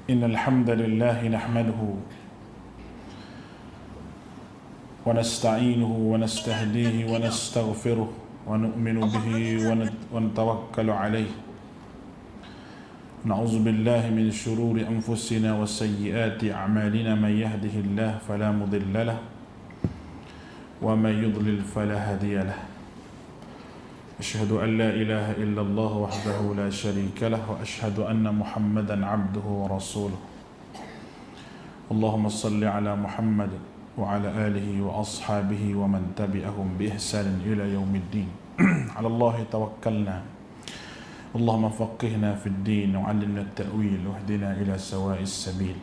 إن الحمد لله نحمده ونستعينه ونستهديه ونستغفره ونؤمن به ونتوكل عليه. نعوذ بالله من شرور أنفسنا وسيئات أعمالنا. من يهده الله فلا مضل له ومن يضلل فلا هادي له. أشهد أن لا إله إلا الله وحده لا شريك له وأشهد أن محمدا عبده ورسوله. اللهم صل على محمد وعلى آله وأصحابه ومن تبعهم بإحسان إلى يوم الدين. على الله توكلنا. اللهم فقهنا في الدين وعلمنا التأويل واهدنا إلى سواء السبيل.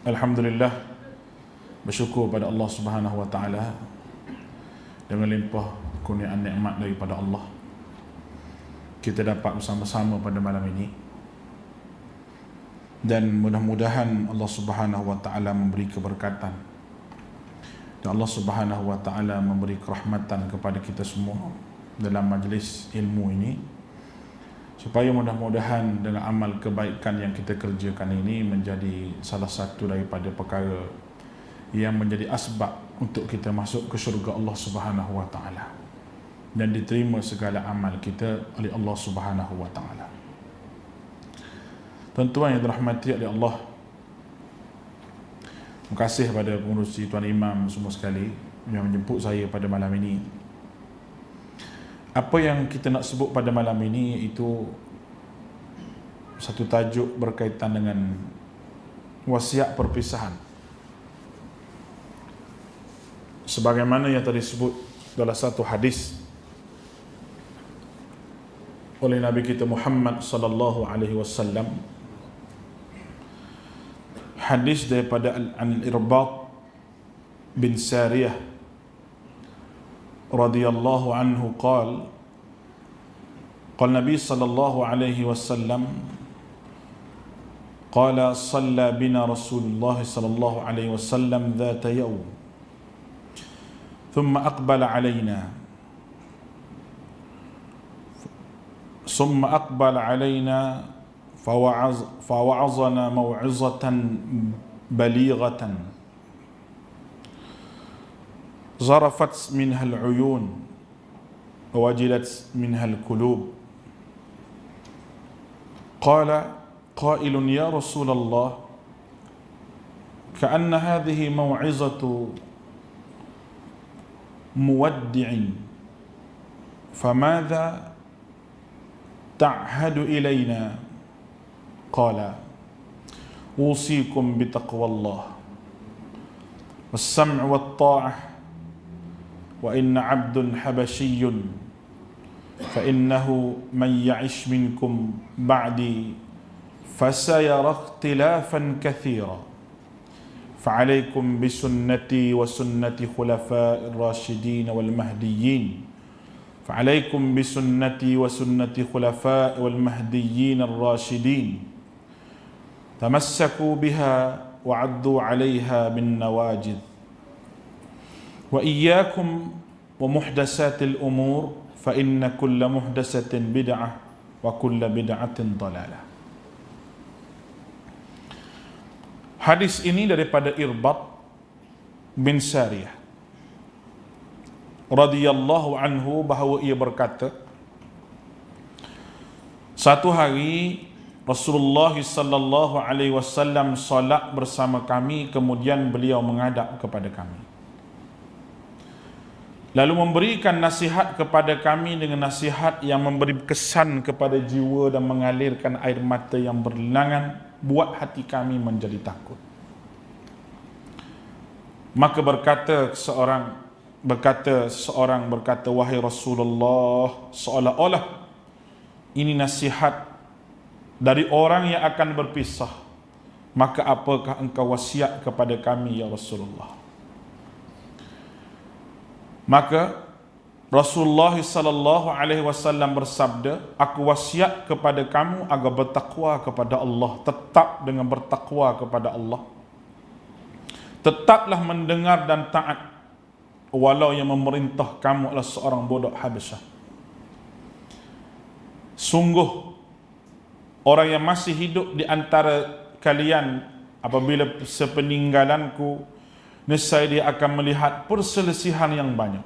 Alhamdulillah, bersyukur pada Allah Subhanahu wa taala dengan limpah kurniaan nikmat daripada Allah, kita dapat bersama-sama pada malam ini, dan mudah-mudahan Allah Subhanahu wa taala memberi keberkatan dan Allah Subhanahu wa taala memberi kerahmatan kepada kita semua dalam majlis ilmu ini, supaya mudah-mudahan dengan amal kebaikan yang kita kerjakan ini menjadi salah satu daripada perkara yang menjadi asbab untuk kita masuk ke syurga Allah Subhanahu wa taala dan diterima segala amal kita oleh Allah Subhanahu wa taala. Tuan-tuan yang dirahmati oleh Allah, terima kasih kepada pengurusi Tuan Imam semua sekali yang menjemput saya pada malam ini. Apa yang kita nak sebut pada malam ini itu satu tajuk berkaitan dengan wasiat perpisahan. Sebagaimana yang tadi disebut dalam satu hadis oleh Nabi kita Muhammad sallallahu alaihi wasallam, hadis daripada Al-Irbad bin Sariyah radhiyallahu anhu qala Nabi sallallahu alaihi wasallam qala shalla bina Rasulullah sallallahu alaihi wasallam dhata yawm thumma aqbala alaina فوعظنا موعظة بليغة ظرفت منها العيون ووجلت منها القلوب. قال قائل يا رسول الله كأن هذه موعظة مودع فماذا تعهد إلينا؟ قال أوصيكم بتقوى الله والسمع والطاعة وإن عبد حبشي فإنه من يعش منكم بعدي فسيرى اختلافا كثيرا فعليكم بسنتي وسنة خلفاء الراشدين والمهديين فعليكم بسنتي وسنة خلفاء والمهديين الراشدين تمسكوا بها وعضوا عليها بالنواجذ وإياكم ومحدثات الأمور فإن كل محدثة بدعة وكل بدعة ضلالة. Hadis ini daripada Irbad bin Sariyah radhiyallahu anhu, bahawa ia berkata, satu hari Rasulullah sallallahu alaihi wasallam salat bersama kami, kemudian beliau menghadap kepada kami lalu memberikan nasihat kepada kami dengan nasihat yang memberi kesan kepada jiwa dan mengalirkan air mata yang berlinangan, buat hati kami menjadi takut. Maka seorang berkata, wahai Rasulullah, seolah-olah ini nasihat dari orang yang akan berpisah, maka apakah engkau wasiat kepada kami ya Rasulullah? Maka Rasulullah sallallahu alaihi wasallam bersabda, aku wasiat kepada kamu agar bertakwa kepada Allah, tetap dengan bertakwa kepada Allah. Tetaplah mendengar dan taat walau yang memerintah kamu adalah seorang budak Habasyah. Sungguh orang yang masih hidup di antara kalian apabila sepeninggalanku, nescaya dia akan melihat perselisihan yang banyak.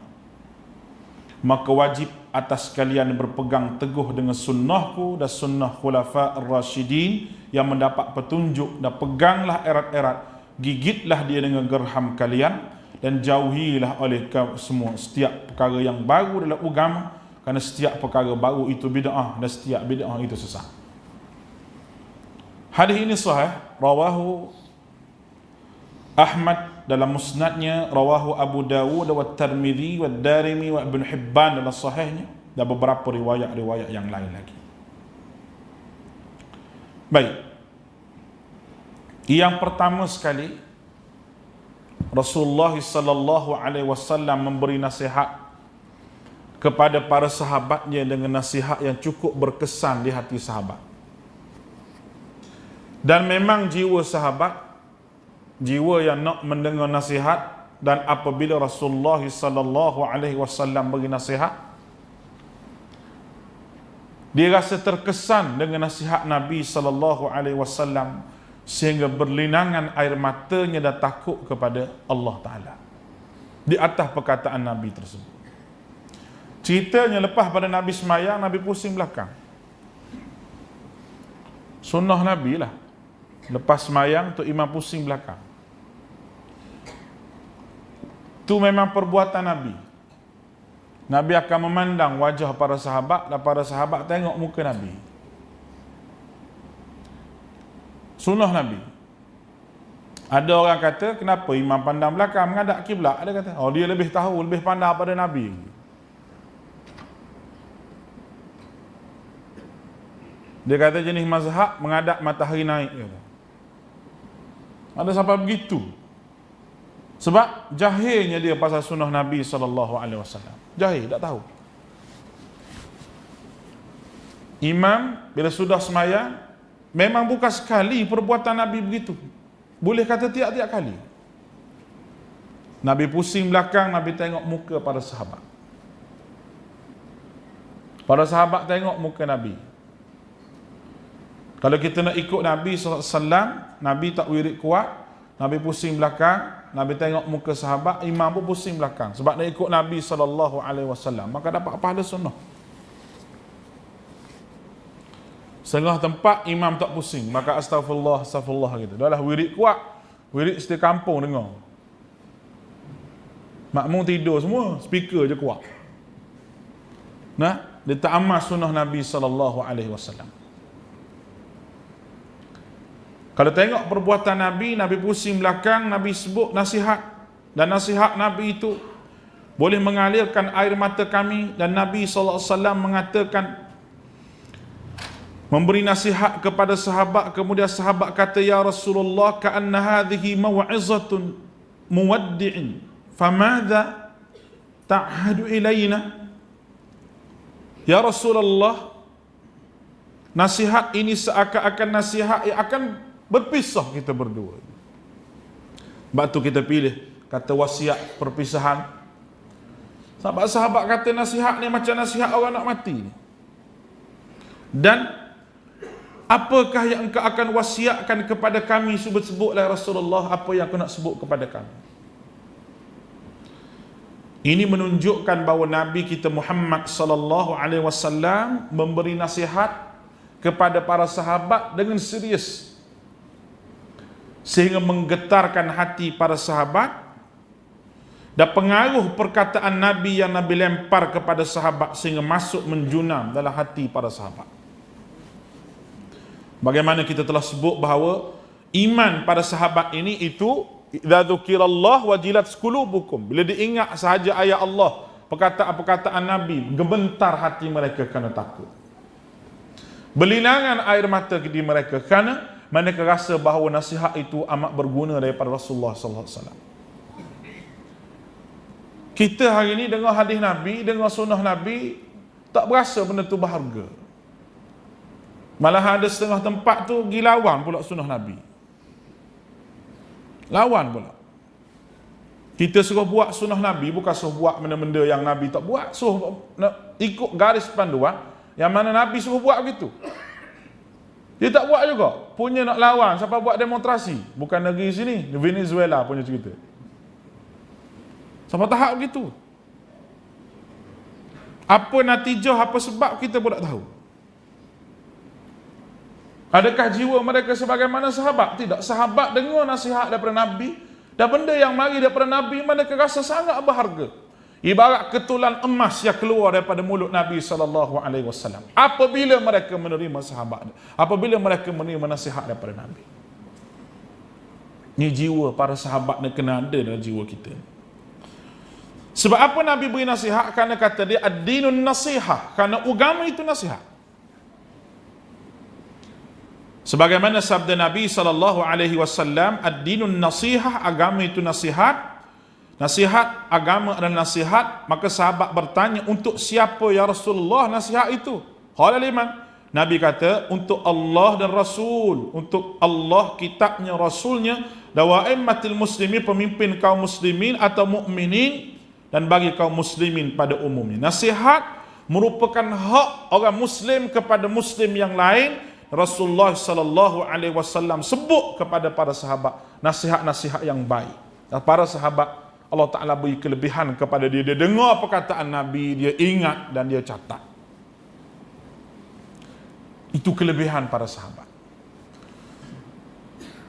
Maka wajib atas kalian berpegang teguh dengan sunnahku dan sunnah khulafa ar-rasyidin yang mendapat petunjuk, dan peganglah erat-erat, gigitlah dia dengan gerham kalian, dan jauhilah oleh semua setiap perkara yang baru dalam agama, kerana setiap perkara baru itu bid'ah dan setiap bid'ah itu sesat. Hadis ini sahih, rawahu Ahmad dalam musnadnya, rawahu Abu Dawud wa Tirmidzi wa Darimi wa Ibn Hibban dalam sahihnya, dan beberapa riwayat-riwayat yang lain lagi. Baik. Yang pertama sekali, Rasulullah sallallahu alaihi wasallam memberi nasihat kepada para sahabatnya dengan nasihat yang cukup berkesan di hati sahabat. Dan memang jiwa sahabat, jiwa yang nak mendengar nasihat, dan apabila Rasulullah sallallahu alaihi wasallam bagi nasihat, dia rasa terkesan dengan nasihat Nabi sallallahu alaihi wasallam sehingga berlinangan air matanya dan takut kepada Allah Taala di atas perkataan Nabi tersebut. Ceritanya lepas pada Nabi semayang, Nabi pusing belakang. Sunnah Nabi lah, lepas semayang tu imam pusing belakang. Tu memang perbuatan Nabi. Nabi akan memandang wajah para sahabat, dan para sahabat tengok muka Nabi. Sunnah Nabi. Ada orang kata, kenapa imam pandang belakang menghadap kiblat? Ada kata, oh dia lebih tahu, lebih pandang pada Nabi. Dia kata jenis mazhab menghadap matahari naik. Ada sampai begitu. Sebab jahilnya dia pasal sunnah Nabi SAW. Jahil, tak tahu. Imam bila sudah semayang, memang bukan sekali perbuatan Nabi begitu. Boleh kata tiap-tiap kali. Nabi pusing belakang, Nabi tengok muka para sahabat. Para sahabat tengok muka Nabi. Kalau kita nak ikut Nabi SAW, Nabi tak wirid kuat, Nabi pusing belakang, Nabi tengok muka sahabat, imam pun pusing belakang. Sebab nak ikut Nabi SAW, maka dapat pahala sunnah. Setengah tempat imam tak pusing, maka astagfirullah, astagfirullah gitu. Dah lah wirid kuat, wirid setiap kampung dengar. Makmum tidur semua, speaker je kuat. Nah, dia tak amal sunnah Nabi SAW. Kalau tengok perbuatan Nabi, Nabi pusing belakang, Nabi sebut nasihat. Dan nasihat Nabi itu boleh mengalirkan air mata kami. Dan Nabi SAW mengatakan, memberi nasihat kepada sahabat. Kemudian sahabat kata, ya Rasulullah, ka'anna hadhihi maw'izatun muwaddi'in, famadha ta'hadu ilayna? Ya Rasulullah, nasihat ini seakan-akan nasihat yang akan berpisah kita berdua. Sebab tu kita pilih kata wasiat perpisahan. Sahabat-sahabat kata nasihat ni macam nasihat orang nak mati. Dan apakah yang engkau akan wasiatkan kepada kami? Sebut-sebutlah Rasulullah apa yang aku nak sebut kepada kami. Ini menunjukkan bahawa Nabi kita Muhammad sallallahu alaihi wasallam memberi nasihat kepada para sahabat dengan serius, sehingga menggetarkan hati para sahabat, dan pengaruh perkataan Nabi yang Nabi lempar kepada sahabat sehingga masuk menjunam dalam hati para sahabat. Bagaimana kita telah sebut bahawa iman pada sahabat ini itu idza dzukirallah wajilat qulubukum, bila diingat sahaja ayat Allah, perkataan-perkataan Nabi, gemetar hati mereka kerana takut. Berlinangan air mata di mereka kerana mereka rasa bahawa nasihat itu amat berguna daripada Rasulullah sallallahu alaihi wasallam. Kita hari ini dengar hadis Nabi, dengar sunnah Nabi, tak berasa benda tu berharga. Malah ada setengah tempat tu pergi lawan pula sunnah Nabi. Lawan pula. Kita suruh buat sunnah Nabi, bukan suruh buat benda-benda yang Nabi tak buat. Suruh ikut garis panduan yang mana Nabi suruh buat begitu. Dia tak buat juga. Punya nak lawan, siapa buat demonstrasi? Bukan negeri sini, Venezuela punya cerita. Sampai tahap begitu. Apa natijah, apa sebab, kita pun tak tahu. Adakah jiwa mereka sebagaimana sahabat? Tidak. Sahabat dengar nasihat daripada Nabi, dan benda yang mari daripada Nabi mereka rasa sangat berharga. Ibarat ketulan emas yang keluar daripada mulut Nabi SAW. Apabila mereka menerima sahabat, apabila mereka menerima nasihat daripada Nabi. Ini jiwa para sahabat yang kena ada dalam jiwa kita. Sebab apa Nabi beri nasihat? Kerana kata dia ad-dinun nasihah. Kerana agama itu nasihat. Sebagaimana sabda Nabi SAW, ad-dinun nasihah, agama itu nasihat. Nasihat, agama adalah nasihat. Maka sahabat bertanya, untuk siapa ya Rasulullah nasihat itu? Qala liman? Nabi kata, untuk Allah dan Rasul. Untuk Allah, kitabnya, Rasulnya, dan wa'immatil muslimin, pemimpin kaum muslimin atau mukminin, dan bagi kaum muslimin pada umumnya. Nasihat merupakan hak orang muslim kepada muslim yang lain. Rasulullah SAW sebut kepada para sahabat nasihat-nasihat yang baik. Dan para sahabat, Allah Ta'ala beri kelebihan kepada dia. Dia dengar perkataan Nabi, dia ingat dan dia catat. Itu kelebihan para sahabat.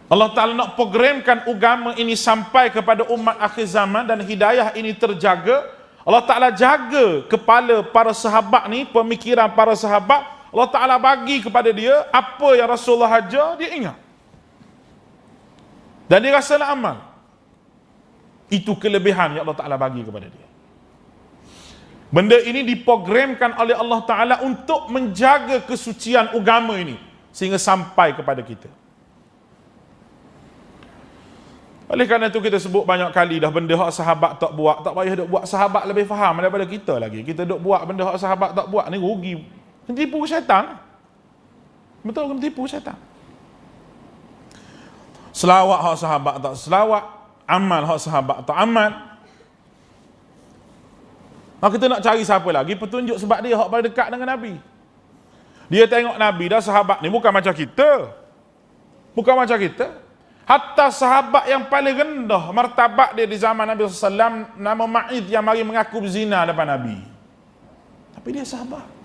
Allah Ta'ala nak programkan agama ini sampai kepada umat akhir zaman dan hidayah ini terjaga. Allah Ta'ala jaga kepala para sahabat ni, pemikiran para sahabat. Allah Ta'ala bagi kepada dia apa yang Rasulullah ajar, dia ingat. Dan dia rasa nak amal. Itu kelebihan yang Allah Ta'ala bagi kepada dia. Benda ini diprogramkan oleh Allah Ta'ala untuk menjaga kesucian agama ini sehingga sampai kepada kita. Oleh kerana itu kita sebut banyak kali dah, benda hak sahabat tak buat, tak payah duk buat. Sahabat lebih faham daripada kita lagi. Kita duk buat benda hak sahabat tak buat ni rugi. Tipu syaitan. Betul ke tipu syaitan? Selawat hak sahabat tak selawat, amal hak sahabat tak amal. Maka kita nak cari siapa lagi petunjuk, sebab dia hak paling dekat dengan Nabi. Dia tengok Nabi dah, sahabat ni bukan macam kita. Bukan macam kita. Hatta sahabat yang paling rendah martabat dia di zaman Nabi SAW, nama Ma'id yang mari mengaku berzina depan Nabi. Tapi dia sahabat.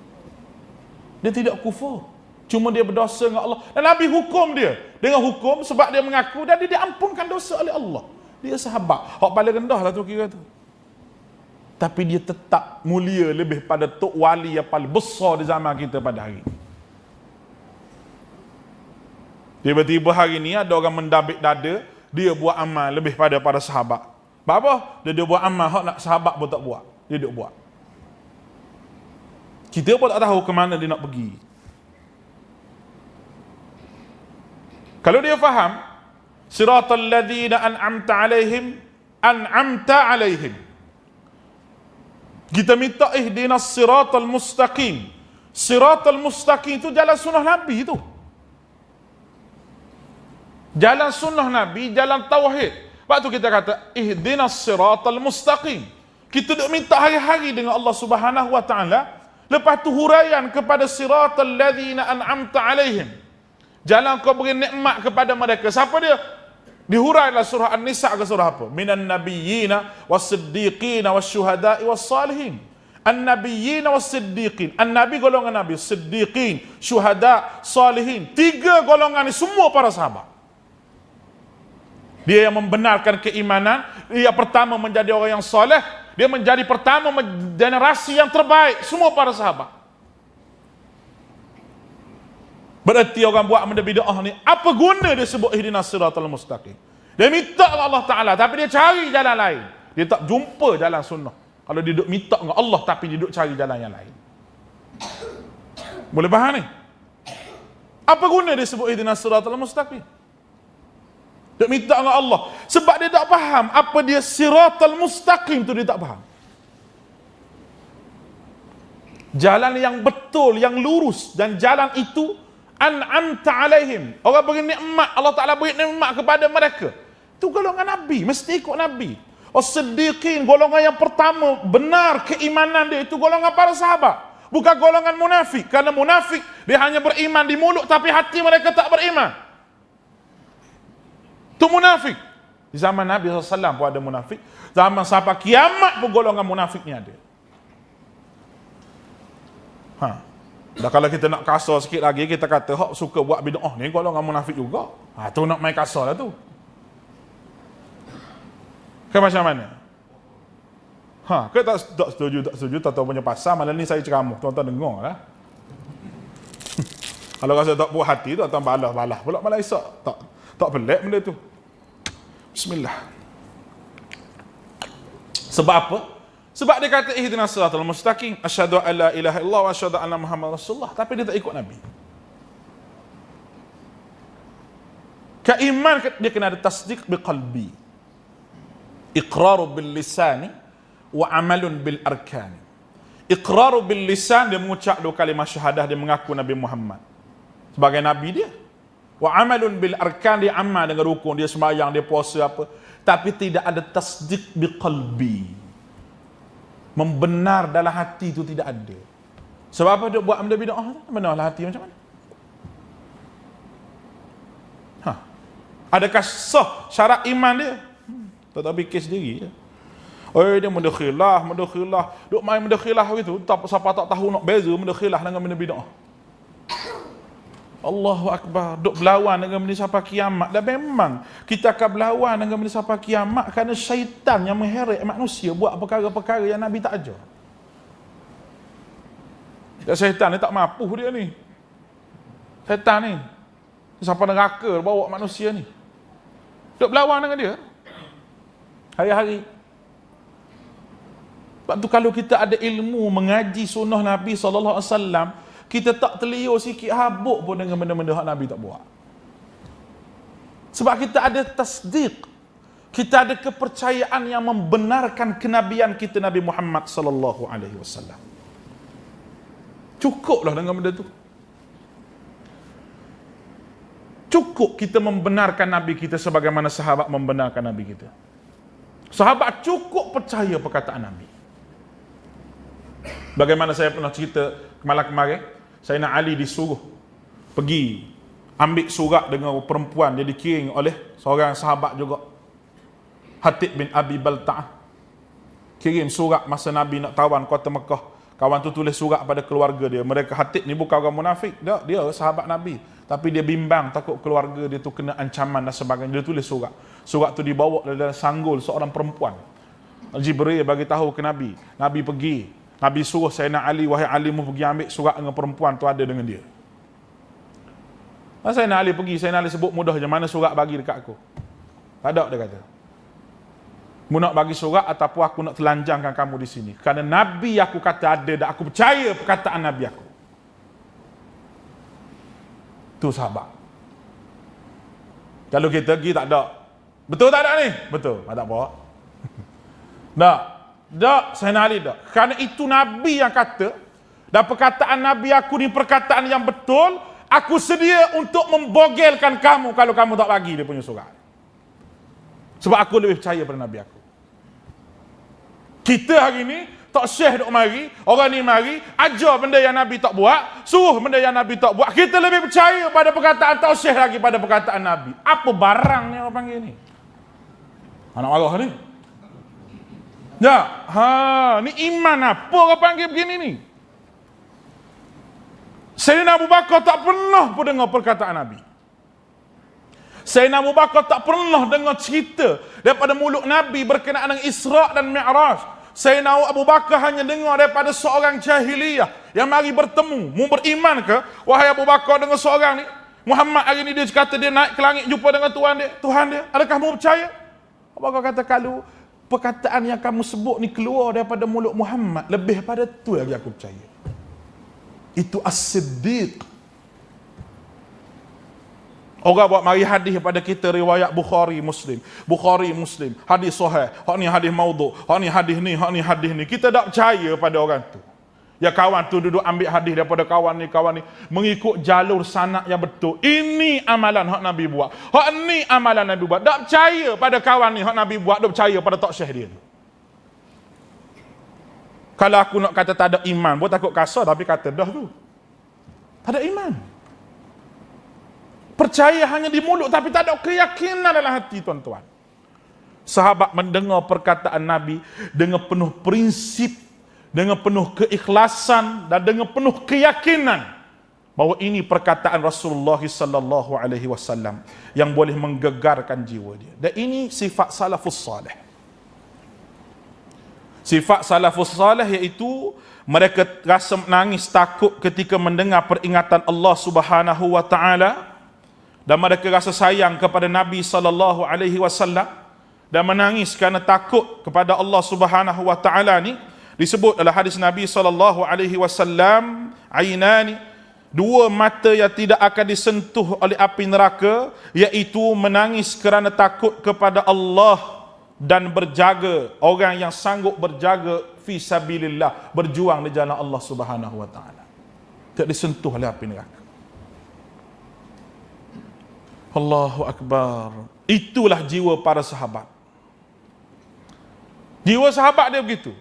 Dia tidak kufur. Cuma dia berdosa dengan Allah. Dan Nabi hukum dia. Dengan hukum sebab dia mengaku dan dia diampunkan dosa oleh Allah. Dia sahabat. Hak paling rendah lah tu kira tu. Tapi dia tetap mulia lebih pada tok wali yang paling besar di zaman kita pada hari ini. Tiba-tiba hari ni ada orang mendabik dada, dia buat amal lebih pada para sahabat. Apa? Dia buat amal hak nak sahabat pun tak buat. Dia duk buat. Kita pun tak tahu ke mana dia nak pergi. Kalau dia faham, siratal ladzina an'amta alaihim. Kita minta ihdinas siratal mustaqim. Siratal mustaqim itu jalan sunnah Nabi itu. Jalan sunnah Nabi, jalan tauhid. Sebab tu kita kata ihdinas siratal mustaqim. Kita duk minta hari-hari dengan Allah Subhanahu wa taala. Lepas tu huraian kepada siratal ladzina an'amta alaihim. Jalan kau beri nikmat kepada mereka. Siapa dia? Dihurailah surah An-Nisa ke surah apa? Minan nabiyyina was-siddiqina wasyuhada'i was-salihin. An-nabiyyina was-siddiqin. An-nabi golongan nabi, siddiqin, syuhada, salihin. 3 golongan ni semua para sahabat. Dia yang membenarkan keimanan, dia pertama menjadi orang yang soleh, dia menjadi pertama generasi yang terbaik, semua para sahabat. Berarti orang buat benda bid'ah ni, apa guna dia sebut ihdinas siratal mustaqim? Dia minta dengan Allah Ta'ala, tapi dia cari jalan lain. Dia tak jumpa jalan sunnah. Kalau dia duk minta dengan Allah, tapi dia duk cari jalan yang lain. Boleh faham ni? Apa guna dia sebut ihdinas siratal mustaqim? Dia minta dengan Allah. Sebab dia tak faham apa dia siratal mustaqim tu, dia tak faham. Jalan yang betul, yang lurus, dan jalan itu an'amta alaihim. Orang beri nikmat, Allah Ta'ala beri nikmat kepada mereka. Itu golongan Nabi, mesti ikut Nabi. As-siddiqin, golongan yang pertama, benar keimanan dia, itu golongan para sahabat. Bukan golongan munafik. Karena munafik, dia hanya beriman di mulut, tapi hati mereka tak beriman. Itu munafik. Di zaman Nabi SAW pun ada munafik. Zaman sampai kiamat pun golongan munafik ni ada. Dah kalau kita nak kasar sikit lagi, kita kata, hak suka buat bid'ah ni golongan munafik juga. Tu nak main kasar lah tu. Ke macam mana? Ke tak setuju, tak punya pasal, malam ni saya ceramah, tuan-tuan dengar lah. Kalau rasa tak puas hati, tuan-tuan balas pula malam esok. Tak pelik benda tu. Bismillah. Sebab apa? Sebab dia kata ihdinas siratal mustaqim, asyhadu an la ilaha illallah wa asyhadu anna Muhammad Rasulullah, tapi dia tak ikut Nabi. Keiman dia kena ada tasdiq biqalbi, iqraru bil lisani wa amalun bil arkan. Iqraru bil lisan, dia mengucap dua kalimah syahadah, dia mengaku Nabi Muhammad sebagai nabi dia. Wa amalun bil arkan, dia amal dengan rukun, dia sembahyang, dia puasa apa, tapi tidak ada tasdiq biqalbi. Membenar dalam hati itu tidak ada. Sebab apa dia buat benda bid'ah? Benarlah hati macam mana? Adakah sah syarat iman dia? Tak fikir sendiri je. Dia mendakhilah. Duk main mendakhilah gitu. Siapa tak tahu nak beza mendakhilah dengan benda bid'ah. Allahu Akbar. Duk berlawan dengan benda sampai kiamat. Dan memang kita akan berlawan dengan benda sampai kiamat kerana syaitan yang mengheret manusia buat perkara-perkara yang Nabi tak ajar. Dan syaitan ni tak mampu dia ni. Syaitan ni sampai neraka bawa manusia ni. Duk berlawan dengan dia hari-hari. Sebab tu kalau kita ada ilmu mengaji sunnah Nabi SAW, kita tak terliur sikit habuk pun dengan benda-benda yang Nabi tak buat. Sebab kita ada tasdiq, kita ada kepercayaan yang membenarkan kenabian kita Nabi Muhammad SAW. Cukuplah dengan benda tu. Cukup kita membenarkan Nabi kita sebagaimana sahabat membenarkan Nabi kita. Sahabat cukup percaya perkataan Nabi. Bagaimana saya pernah cerita kemarin, Sayyidina Ali disuruh pergi ambil surat dengan perempuan, dia dikirim oleh seorang sahabat juga, Hatib bin Abi Balta'ah. Kirim surat masa Nabi nak tawan kota Mekah. Kawan tu tulis surat pada keluarga dia. Mereka Hatib ni bukan orang munafik, dia sahabat Nabi. Tapi dia bimbang takut keluarga dia tu kena ancaman dan sebagainya. Dia tulis surat. Surat tu dibawa dalam sanggul seorang perempuan. Jibril bagi tahu ke Nabi. Nabi pergi. Nabi suruh Sayyidina Ali, wahai Ali, mu pergi ambil surat dengan perempuan tu ada dengan dia. Sayyidina Ali pergi, Sayyidina Ali sebut mudah je, mana surat bagi dekat aku? Tak ada, dia kata. Mu nak bagi surat ataupun aku nak telanjangkan kamu di sini. Kerana Nabi aku kata ada dan aku percaya perkataan Nabi aku. Tu sahabat. Kalau kita pergi tak ada. Betul tak ada ni? Betul. Tak apa. Tak, Sayyidina Ali tak. Kerana itu Nabi yang kata, dan perkataan Nabi aku ni perkataan yang betul, aku sedia untuk membogelkan kamu kalau kamu tak bagi dia punya surat. Sebab aku lebih percaya pada Nabi aku. Kita hari ni tak syekh duk mari, orang ni mari ajar benda yang Nabi tak buat, suruh benda yang Nabi tak buat. Kita lebih percaya pada perkataan tak syekh lagi pada perkataan Nabi. Apa barang ni orang panggil ni? Anak marah ni. Ya, ni iman apa orang panggil begini ni? Sayyidina Abu Bakar tak pernah pun dengar perkataan Nabi. Sayyidina Abu Bakar tak pernah dengar cerita daripada mulut Nabi berkenaan dengan Isra' dan Mi'raj. Sayyidina Abu Bakar hanya dengar daripada seorang jahiliyah yang mari bertemu. Mu beriman ke, wahai Abu Bakar, dengan seorang ni? Muhammad hari ni dia kata dia naik ke langit jumpa dengan Tuhan dia. Adakah mu percaya? Abu Bakar kata, kalau perkataan yang kamu sebut ni keluar daripada mulut Muhammad, lebih pada tu lagi aku percaya. Itu as-siddiq. Orang buat mari hadis pada kita riwayat Bukhari Muslim. Hadis sahih. Hak ni hadis maudhu'. Hak ni hadis ni. Kita tak percaya pada orang tu. Ya kawan tu duduk ambil hadis daripada kawan ni mengikut jalur sanad yang betul. Ini amalan hak Nabi buat. Hak ni amalan Nabi buat. Tak percaya pada kawan ni hak Nabi buat, tak percaya pada tok syekh dia tu. Kalau aku nak kata tak ada iman, pun takut kasar, tapi kata dah tu. Tak ada iman. Percaya hanya di mulut, tapi tak ada keyakinan dalam hati, tuan-tuan. Sahabat mendengar perkataan Nabi dengan penuh prinsip, dengan penuh keikhlasan dan dengan penuh keyakinan bahawa ini perkataan Rasulullah sallallahu alaihi wasallam yang boleh menggegarkan jiwa dia. Dan ini sifat salafus salih. Sifat salafus salih iaitu mereka rasa menangis takut ketika mendengar peringatan Allah Subhanahu wa taala, dan mereka rasa sayang kepada Nabi sallallahu alaihi wasallam dan menangis kerana takut kepada Allah Subhanahu wa taala. Ni disebut dalam hadis Nabi sallallahu alaihi wasallam, ainani, dua mata yang tidak akan disentuh oleh api neraka, iaitu menangis kerana takut kepada Allah dan berjaga, orang yang sanggup berjaga fi sabilillah, berjuang di jalan Allah Subhanahu wa taala, tidak disentuh oleh api neraka. Allahu akbar. Itulah jiwa para sahabat. Jiwa sahabat dia begitu.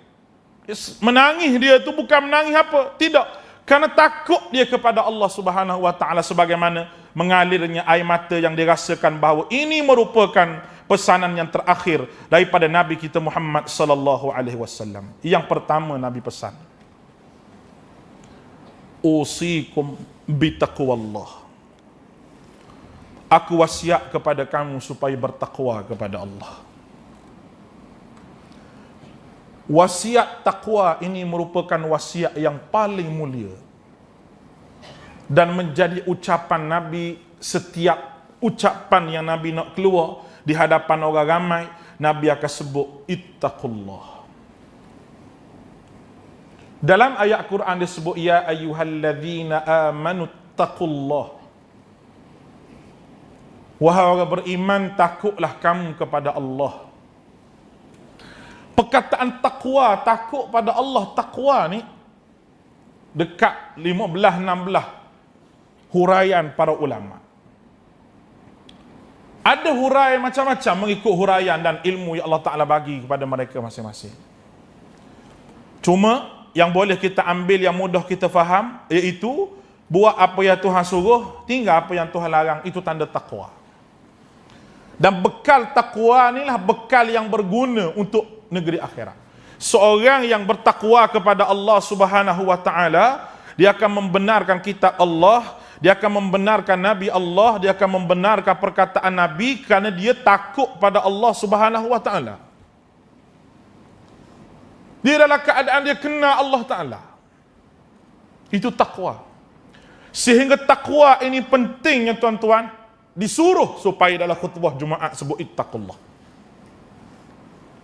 Menangis dia tu bukan menangis apa? Tidak. Kerana takut dia kepada Allah Subhanahu wa taala, sebagaimana mengalirnya air mata yang dirasakan bahawa ini merupakan pesanan yang terakhir daripada Nabi kita Muhammad sallallahu alaihi wasallam. Yang pertama Nabi pesan, usikum bitaqwallah. Aku wasiat kepada kamu supaya bertakwa kepada Allah. Wasiat takwa ini merupakan wasiat yang paling mulia dan menjadi ucapan Nabi. Setiap ucapan yang Nabi nak keluar di hadapan orang ramai, Nabi akan sebut ittaqullah. Dalam ayat Quran disebut ya ayyuhalladzina amanu taqullah. Wahai orang beriman, takutlah kamu kepada Allah. Perkataan takwa, takut pada Allah, takwa ni dekat 15-16 huraian para ulama. Ada huraian macam-macam mengikut huraian dan ilmu yang Allah Ta'ala bagi kepada mereka masing-masing. Cuma yang boleh kita ambil, yang mudah kita faham, iaitu buat apa yang Tuhan suruh, tinggal apa yang Tuhan larang, itu tanda takwa. Dan bekal takwa inilah bekal yang berguna untuk negeri akhirat. Seorang yang bertakwa kepada Allah Subhanahu wa taala, dia akan membenarkan kitab Allah, dia akan membenarkan Nabi Allah, dia akan membenarkan perkataan Nabi kerana dia takut pada Allah Subhanahu wa taala. Dia dalam keadaan dia kenal Allah Taala. Itu takwa. Sehingga takwa ini pentingnya, tuan-tuan, disuruh supaya dalam khutbah Jumaat sebut ittaqullah.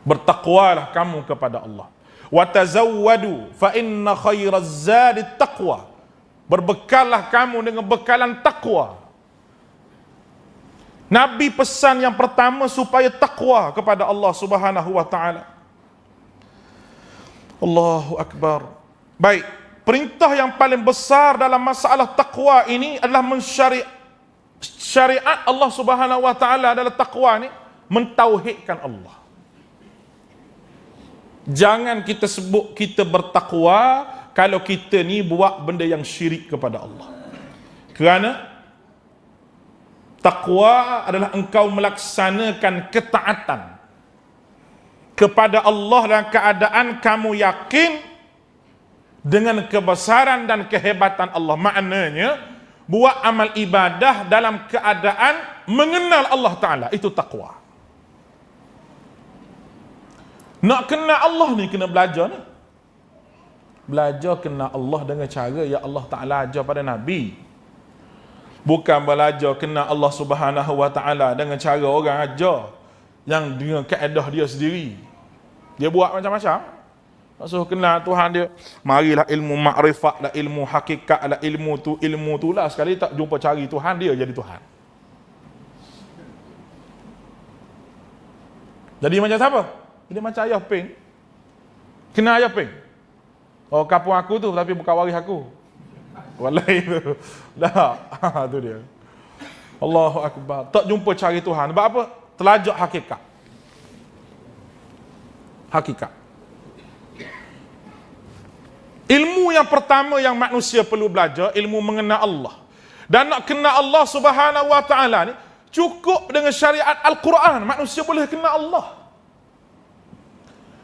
Bertakwalah kamu kepada Allah. Wa tazawwadu fa inna khairaz zadi taqwa. Berbekallah kamu dengan bekalan takwa. Nabi pesan yang pertama supaya takwa kepada Allah Subhanahu wa taala. Allahu akbar. Baik, perintah yang paling besar dalam masalah takwa ini adalah syariat Allah Subhanahu wa taala adalah takwa ni mentauhidkan Allah. Jangan kita sebut kita bertakwa kalau kita ni buat benda yang syirik kepada Allah. Kerana takwa adalah engkau melaksanakan ketaatan kepada Allah dalam keadaan kamu yakin dengan kebesaran dan kehebatan Allah. Maknanya buat amal ibadah dalam keadaan mengenal Allah Ta'ala. Itu takwa. Nak kenal Allah ni kena belajar ni. Belajar kenal Allah dengan cara yang Allah Ta'ala ajar pada Nabi. Bukan belajar kenal Allah Subhanahu wa taala dengan cara orang ajar yang dengan kaedah dia sendiri. Dia buat macam-macam. Maksud kenal Tuhan dia, marilah ilmu makrifat lah, ilmu hakikat lah, ilmu tu lah. Sekali tak jumpa cari Tuhan, dia jadi Tuhan. Jadi macam siapa? Jadi macam ayah peng. Kenal ayah peng? Oh, kampung aku tu tapi bukan waris aku. Wallahi tu. Dah, tu dia. Allahu akbar. Tak jumpa cari Tuhan. Sebab apa? Telajak hakikat. Hakikat. ilmu yang pertama yang manusia perlu belajar, ilmu mengenal Allah. Dan nak kenal Allah Subhanahu wa taala ni cukup dengan syariat Al-Quran, manusia boleh kenal Allah.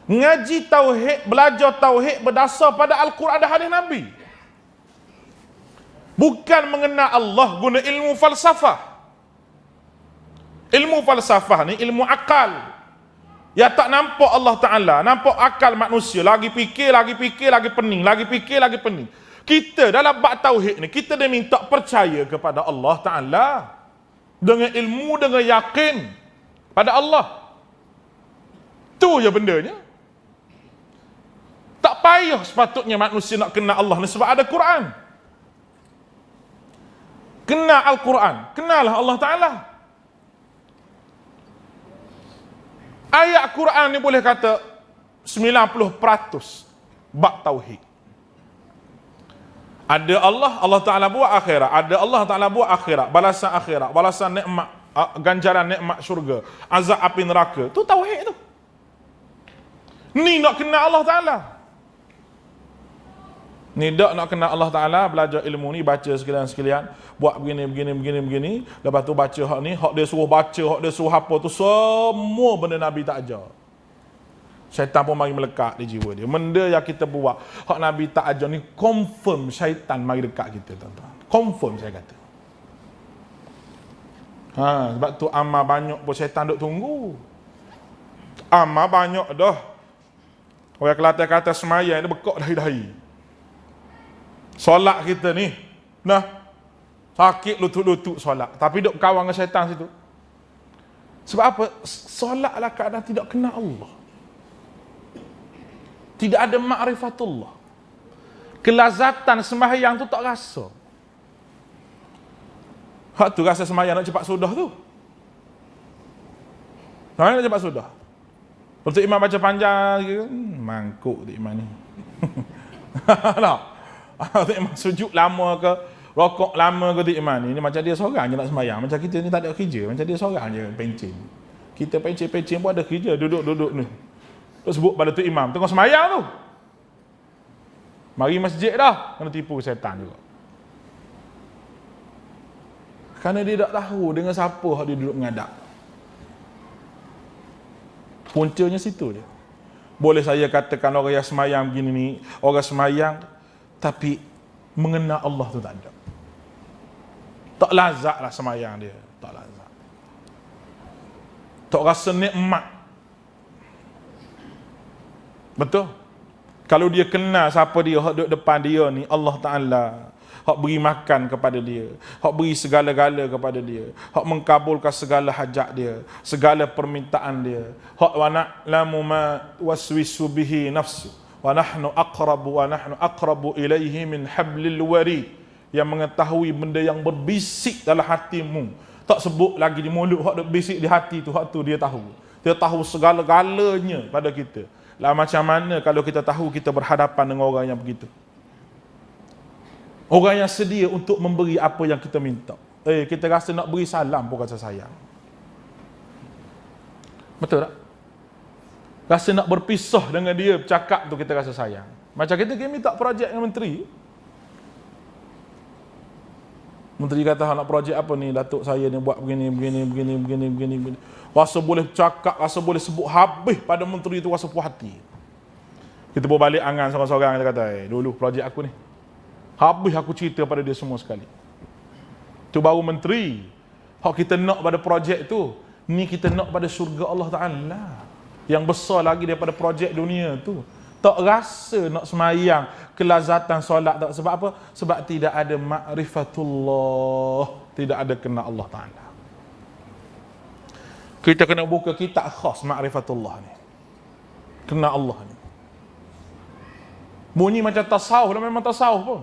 Ngaji tauhid, belajar tauhid berdasar pada Al-Quran dan hadis Nabi. Bukan mengenal Allah guna ilmu falsafah. Ilmu falsafah ni ilmu akal. Ya tak nampak Allah Ta'ala, nampak akal manusia, lagi fikir, lagi pening, lagi fikir, lagi pening. Kita dalam bab tauhid ni, kita dah minta percaya kepada Allah Ta'ala. Dengan ilmu, dengan yakin pada Allah. Tu je bendanya. Tak payah sepatutnya manusia nak kenal Allah ni sebab ada Quran. Kenal Al-Quran, kenallah Allah Ta'ala. Ayat Quran ni boleh kata 90% bab tauhid. Ada Allah, Allah Ta'ala buat akhirat. Ada Allah Ta'ala buat akhirat, balasan nikmat, ganjaran nikmat syurga, azab api neraka. Tu tauhid tu. Ni nak kenal Allah Ta'ala. Ni dak nak kenal Allah Ta'ala, belajar ilmu ni, baca sekalian-sekalian, buat begini. Lepas tu baca hak ni, hak dia suruh baca, hak dia suruh apa tu, semua benda Nabi tak ajar. Syaitan pun mari melekat di jiwa dia. Benda yang kita buat, hak Nabi tak ajar ni, confirm syaitan mari dekat kita, tuan-tuan. Confirm saya kata. Sebab tu amal banyak pun syaitan duk tunggu. Amal banyak dah. Orang Kelantan kata semayang ni bekok dahi-dahi. Solat kita ni, sakit lutut-lutut solat. Tapi duk kawan dengan syaitan situ. Sebab apa? Solatlah keadaan tidak kenal Allah. Tidak ada ma'rifatullah. Kelazatan sembahyang tu tak rasa. Hak tu rasa sembahyang nak cepat sudah tu. Nak cepat sudah. Untuk imam baca panjang, mangkuk tu imam ni. Tak? Untuk imam sujud lama ke, rokok lama ke tu imam ni macam dia seorang je nak sembahyang. Macam kita ni tak ada kerja, macam dia seorang je pencin. Kita pencin pun ada kerja, duduk ni. Terus sebut pada tu imam, tengok sembahyang tu. Mari masjid dah, kena tipu setan juga. Kerana dia tak tahu dengan siapa hak dia duduk menghadap. Puncanya situ je. Boleh saya katakan orang yang semayang begini ni, orang semayang tapi mengenal Allah tu tak ada. Tak lazat lah semayang dia. Tak lazat. Tak rasa nikmat. Betul? Kalau dia kenal siapa dia, hak duduk depan dia ni, Allah Ta'ala. Hak beri makan kepada dia. Hak beri segala-gala kepada dia. Hak mengkabulkan segala hajat dia. Segala permintaan dia. Hak wa na'lamu ma waswisu bihi nafsu. Wa nahnu aqrabu ilaihi min hablil warid. Yang mengetahui benda yang berbisik dalam hatimu. Tak sebut lagi di mulut, hak berbisik di hati tu, hak tu dia tahu. Dia tahu segala-galanya pada kita. Lah macam mana kalau kita tahu kita berhadapan dengan orang yang begitu? Orang yang sedia untuk memberi apa yang kita minta. Kita rasa nak beri salam pun rasa sayang. Betul tak? Rasa nak berpisah dengan dia, bercakap tu kita rasa sayang. Macam kita minta projek dengan menteri. Menteri kata nak projek apa ni, datuk saya ni buat begini. Rasa boleh cakap, rasa boleh sebut habis pada menteri itu, rasa puas hati. Kita berbalik angan seorang-seorang, kita kata, dulu projek aku ni. Habis aku cerita pada dia semua sekali. Tu baru menteri. Hak kita nak pada projek tu, ni kita nak pada syurga Allah Ta'ala. Yang besar lagi daripada projek dunia tu. Tak rasa nak semayang, kelazatan solat tak. Sebab apa? Sebab tidak ada ma'rifatullah. Tidak ada kenal Allah Ta'ala. Kita kena buka kitab khas ma'rifatullah ni. Kenal Allah ni. Bunyi macam tasawuf, memang tasawuf pun.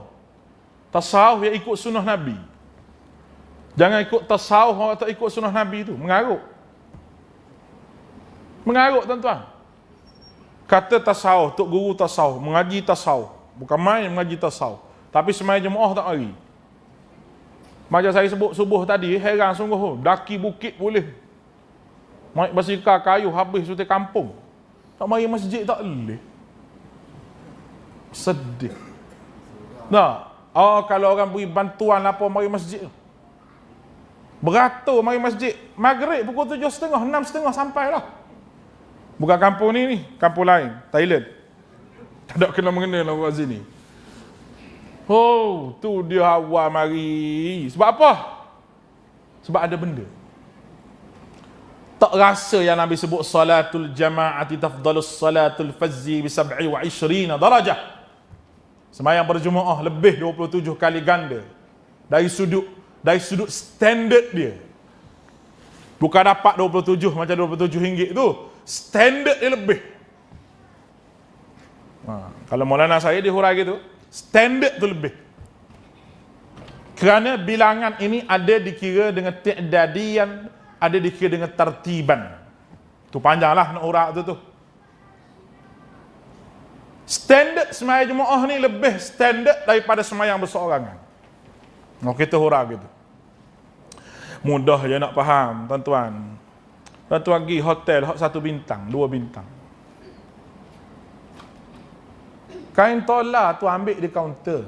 Tasawuf yang ikut sunnah Nabi. Jangan ikut tasawuf orang tak ikut sunnah Nabi tu. Mengaruk. Mengaruk tuan-tuan. Kata tasawuf, tok guru tasawuf, mengaji tasawuf. Bukan main mengaji tasawuf. Tapi semai jemaah tak mari. Macam saya sebut subuh tadi, heran sungguh. Daki bukit boleh. Naik basikal kayu habis sutai kampung. Tak mari masjid tak boleh. Sedih. Tak. Oh, kalau orang beri bantuan apa mari masjid. Beratur mari masjid. Maghrib pukul 7.30, 6.30 sampai lah. Bukan kampung ni, kampung lain, Thailand. Tak ada kena mengena lah buat sini. Oh, tu dia awal mari. Sebab apa? Sebab ada benda. Tak rasa yang Nabi sebut salatul jama'ati tafdalus salatul fazzi bi 27 darajah. Sembahyang berjemaah lebih 27 kali ganda. Dari sudut standard dia. Bukan dapat 27 macam 27 ringgit tu. Standard dia lebih. Kalau Maulana saya dia hurai gitu, standard tu lebih. Kerana bilangan ini ada dikira dengan ti'dadian, ada dikira dengan tartiban. Tu panjanglah nak urak tu. Standard sembahyang jemaah ni lebih standard daripada sembahyang berseorangan. Kita hurak gitu. Mudah je nak faham, tuan-tuan. Tuan-tuan pergi hotel hot 1 bintang, 2 bintang. Kain tola tu ambil di kaunter.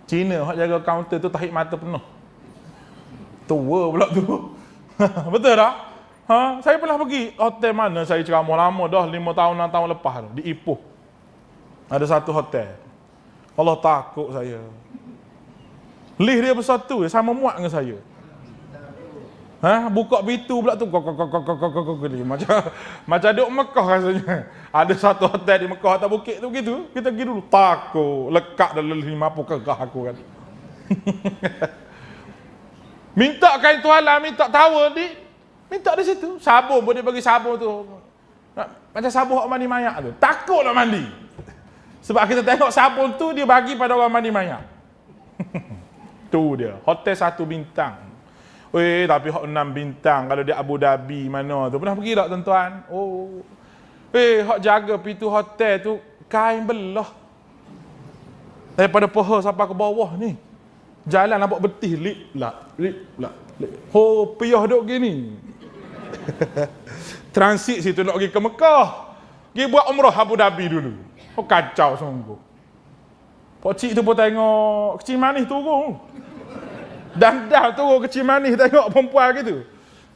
Cina hot jaga kaunter tu tarik mata penuh. Tua pula tu. Betul tak? Saya pernah pergi hotel mana saya ceramah lama dah 5 tahun 6 tahun lepas tu, di Ipoh. Ada satu hotel. Allah takut saya. Lift dia besar tu sama muat dengan saya. Buka pintu pula tu macam duk Mekah rasanya. Ada satu hotel di Mekah atas bukit tu begitu. Kita pergi dulu takut lekat dalam 50 kerah aku kan. Minta kain tuala, minta towel minta di situ. Sabun pun dia bagi sabun tu. Macam sabun orang mandi mayat tu. Takut nak mandi. Sebab kita tengok sabun tu dia bagi pada orang mandi mayat. Tu dia, hotel 1 bintang. Tapi hot 6 bintang kalau dia Abu Dhabi mana tu. Pernah pergi tak tuan-tuan? Hot jaga pintu hotel tu kain belah. Daripada paha sampai ke bawah ni. Jalan nampak betih lip lah. Piyah duk gini. Transit situ nak pergi ke Mekah. Pergi buat umrah Abu Dhabi dulu. Kacau sungguh. Pak cik tu pun tengok kecil manis turun. Dan dah turun kecil manis tengok perempuan gitu.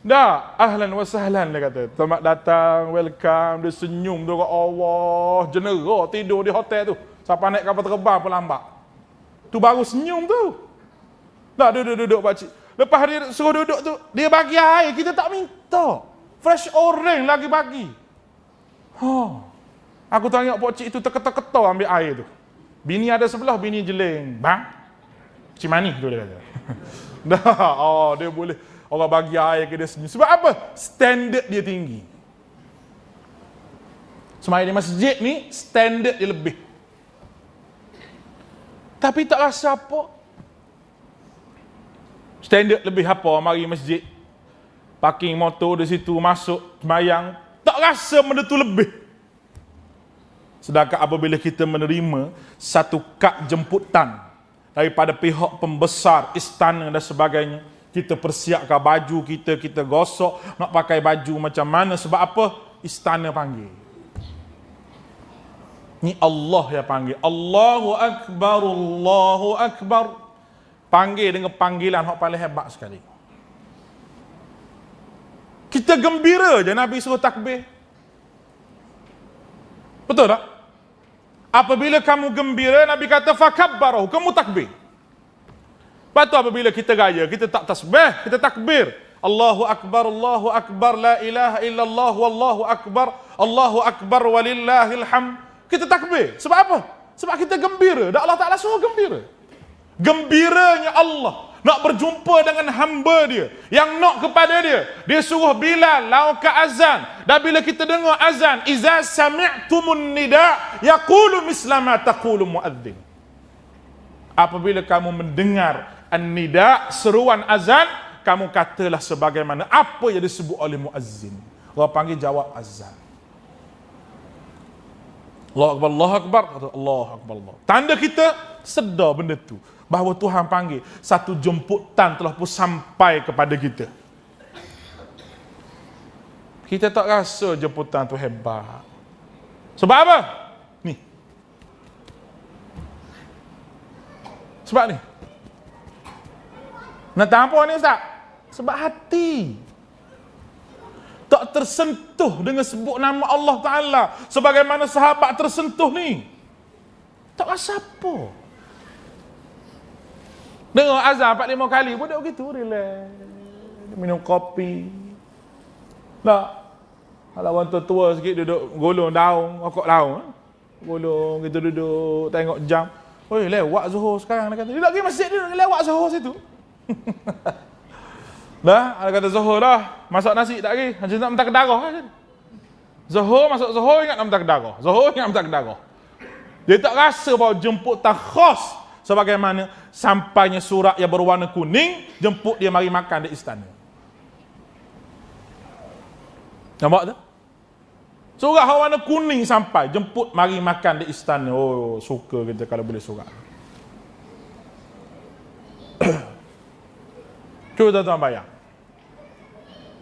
Dah, ahlan wa sahlan dia kata. Selamat datang, welcome. Dia senyum tu kat Allah. Jenera tidur di hotel tu. Sampai naik kapal terbang pun lambat. Tu baru senyum tu. Dah duduk pak cik. Lepas dia suruh duduk tu, dia bagi air, kita tak minta. Fresh orange lagi bagi. Aku tengok pak cik tu terketar-ketar ambil air tu. Bini ada sebelah, bini jeling. Bang, kecil manis tu dia kata. Dah, dia boleh. Orang bagi air ke dia senyum. Sebab apa? Standard dia tinggi. Sembahyang di masjid ni, standard dia lebih. Tapi tak rasa apa. Standard lebih apa? Mari masjid. Parking motor di situ, masuk, sembahyang. Tak rasa benda tu lebih. Sedangkan apabila kita menerima satu kad jemputan daripada pihak pembesar, istana dan sebagainya, kita persiapkan baju kita, kita gosok, nak pakai baju macam mana, sebab apa? Istana panggil. Ni Allah yang panggil. Allahu Akbar, Allahu Akbar. Panggil dengan panggilan yang paling hebat sekali. Kita gembira je Nabi suruh takbir. Betul tak? Apabila kamu gembira, Nabi kata fakabbarahu, kamu takbir. Lepas tu apabila kita gaya, kita tak tasbih, kita takbir. Allahu Akbar, la ilaha illallah, wallahu akbar walillahil hamd. Kita takbir. Sebab apa? Sebab kita gembira. Dan Allah Ta'ala suruh gembira. Gembiranya Allah nak berjumpa dengan hamba dia yang nak kepada dia. Dia suruh Bilal lauka azan. Dan bila kita dengar azan, iza sami'tumun nida yaqulu misla ma taqulu muadzin. Apabila kamu mendengar an-nida, seruan azan, kamu katalah sebagaimana apa yang disebut oleh muazzin. Allah panggil jawab azan. Allah Akbar, Allah Akbar. Tanda kita sedar benda tu, bahawa Tuhan panggil, satu jemputan telah pun sampai kepada kita. Kita tak rasa jemputan tu hebat. Sebab apa? Ni. Sebab ni. Nak tahu apa ni Ustaz? Sebab hati tak tersentuh dengan sebut nama Allah Ta'ala sebagaimana sahabat tersentuh ni. Tak rasa apa. Dengar azan 4-5 kali pun duduk begitu, relax. Minum kopi. Tak. Kalau orang tua-tua sikit duduk golong daun, rokok daun. Golong gitu duduk, tengok jam. Oi, lewat Zuhur sekarang. Dia kata, dia nak pergi masjid, dia lewat Zuhur situ. Dah, ada kata Zuhur dah. Masak nasi tak lagi. Macam nak minta kedarah kan. Zuhur, masuk Zuhur ingat nak minta kedarah. Zuhur ingat minta kedarah. Dia tak rasa bahawa jemputan khas sebagaimana sampainya surat yang berwarna kuning jemput dia mari makan di istana. Nampak tak? Surat warna kuning sampai jemput mari makan di istana. Oh, suka kita kalau boleh surat. Cuba tuan-tuan bayang.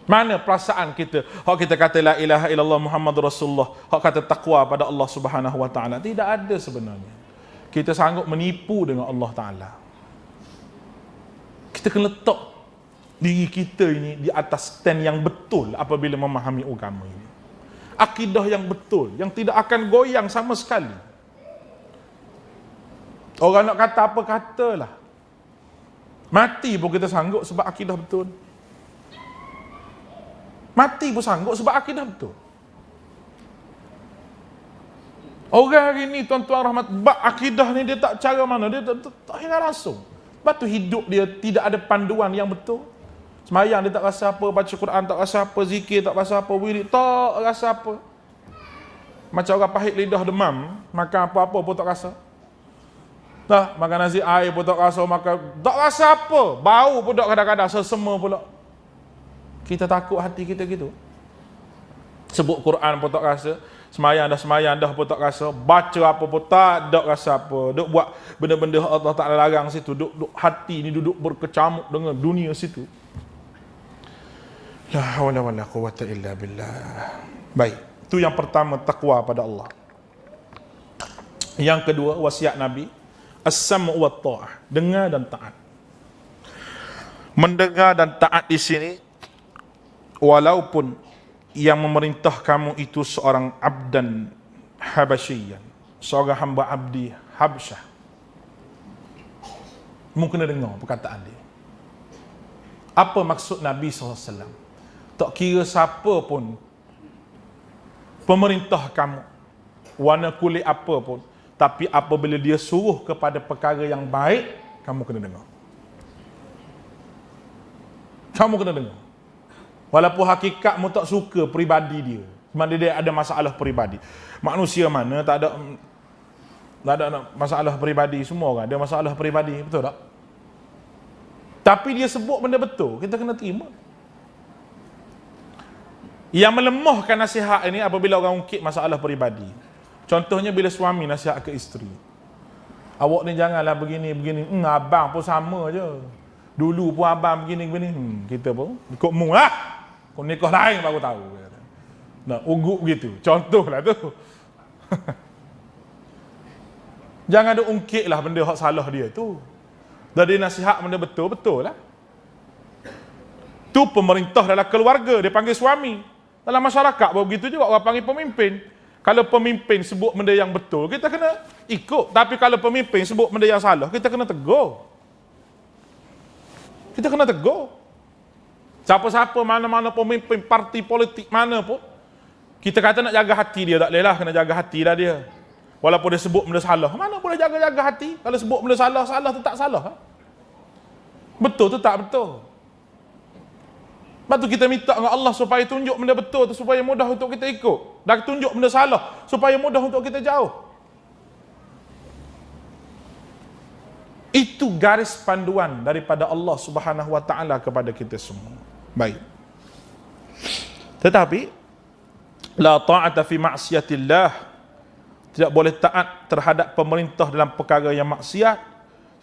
Mana perasaan kita? Hak kita kata la ilaha illallah Muhammadur Rasulullah. Hak kata takwa pada Allah Subhanahu wa taala. Tidak ada sebenarnya. Kita sanggup menipu dengan Allah Taala. Kita kena letak diri kita ini di atas stand yang betul apabila memahami agama ini. Akidah yang betul, yang tidak akan goyang sama sekali. Orang nak kata apa katalah. Mati pun kita sanggup sebab akidah betul. Mati pun sanggup sebab akidah betul. Orang hari ni tuan-tuan rahmat, bab akidah ni dia tak cara mana, dia tak hingga langsung. Lepas tu hidup dia tidak ada panduan yang betul. Semayang dia tak rasa apa, baca Quran tak rasa apa, zikir tak rasa apa, wirid tak rasa apa. Macam orang pahit lidah demam, makan apa-apa pun tak rasa. Dah, makan nasi air pun tak rasa, makan tak rasa apa. Bau pun tak kadang-kadang sesema pula. Kita takut hati kita gitu. Sebut Quran pun tak rasa, semayang dah pun tak rasa, baca apa pun tak ada rasa apa. Duk buat benda-benda Allah Ta'ala larang situ, duk hati ni duduk berkecamuk dengan dunia situ. La haula wala quwwata illa billah. Baik, itu yang pertama, takwa pada Allah. Yang kedua, wasiat Nabi, as-sam'u wa ta'ah, dengar dan taat. Mendengar dan taat di sini walaupun yang memerintah kamu itu seorang abdan habasyian, seorang hamba abdi Habsyah. Mungkin kena dengar perkataan dia. Apa maksud Nabi SAW? Tak kira siapa pun pemerintah kamu, warna kulit apa pun, tapi apabila dia suruh kepada perkara yang baik, kamu kena dengar. Kamu kena dengar. Walaupun hakikatmu tak suka peribadi dia. Sebab dia ada masalah peribadi. Manusia mana tak ada masalah peribadi, semua orang ada masalah peribadi, betul tak? Tapi dia sebut benda betul, kita kena terima. Yang melemahkan nasihat ini apabila orang ungkit masalah peribadi. Contohnya bila suami nasihat ke isteri. Awak ni janganlah begini. Abang pun sama je. Dulu pun abang begini. Kita pun ikut mu lah. Kau nikah lain baru tahu. Nah, ugut begitu. Contohlah tu. Jangan ada ungkit lah benda hak salah dia tu. Dan dia nasihat benda betul lah. Tu pemerintah dalam keluarga, dia panggil suami. Dalam masyarakat begitu juga orang panggil pemimpin. Kalau pemimpin sebut benda yang betul, kita kena ikut. Tapi kalau pemimpin sebut benda yang salah, kita kena tegur. Kita kena tegur. Siapa-siapa, mana-mana pemimpin parti politik mana pun, kita kata nak jaga hati dia, tak boleh lah, kena jaga hati lah dia. Walaupun dia sebut benda salah, mana boleh jaga-jaga hati? Kalau sebut benda salah, salah tu tak salah. Betul tu tak betul. Sebab tu kita minta dengan Allah supaya tunjuk benda betul tu, supaya mudah untuk kita ikut. Dan tunjuk benda salah, supaya mudah untuk kita jauh. Itu garis panduan daripada Allah Subhanahu wa taala kepada kita semua. Baik. Tetapi la ta'ata fi ma'siyatillah, tidak boleh taat terhadap pemerintah dalam perkara yang maksiat.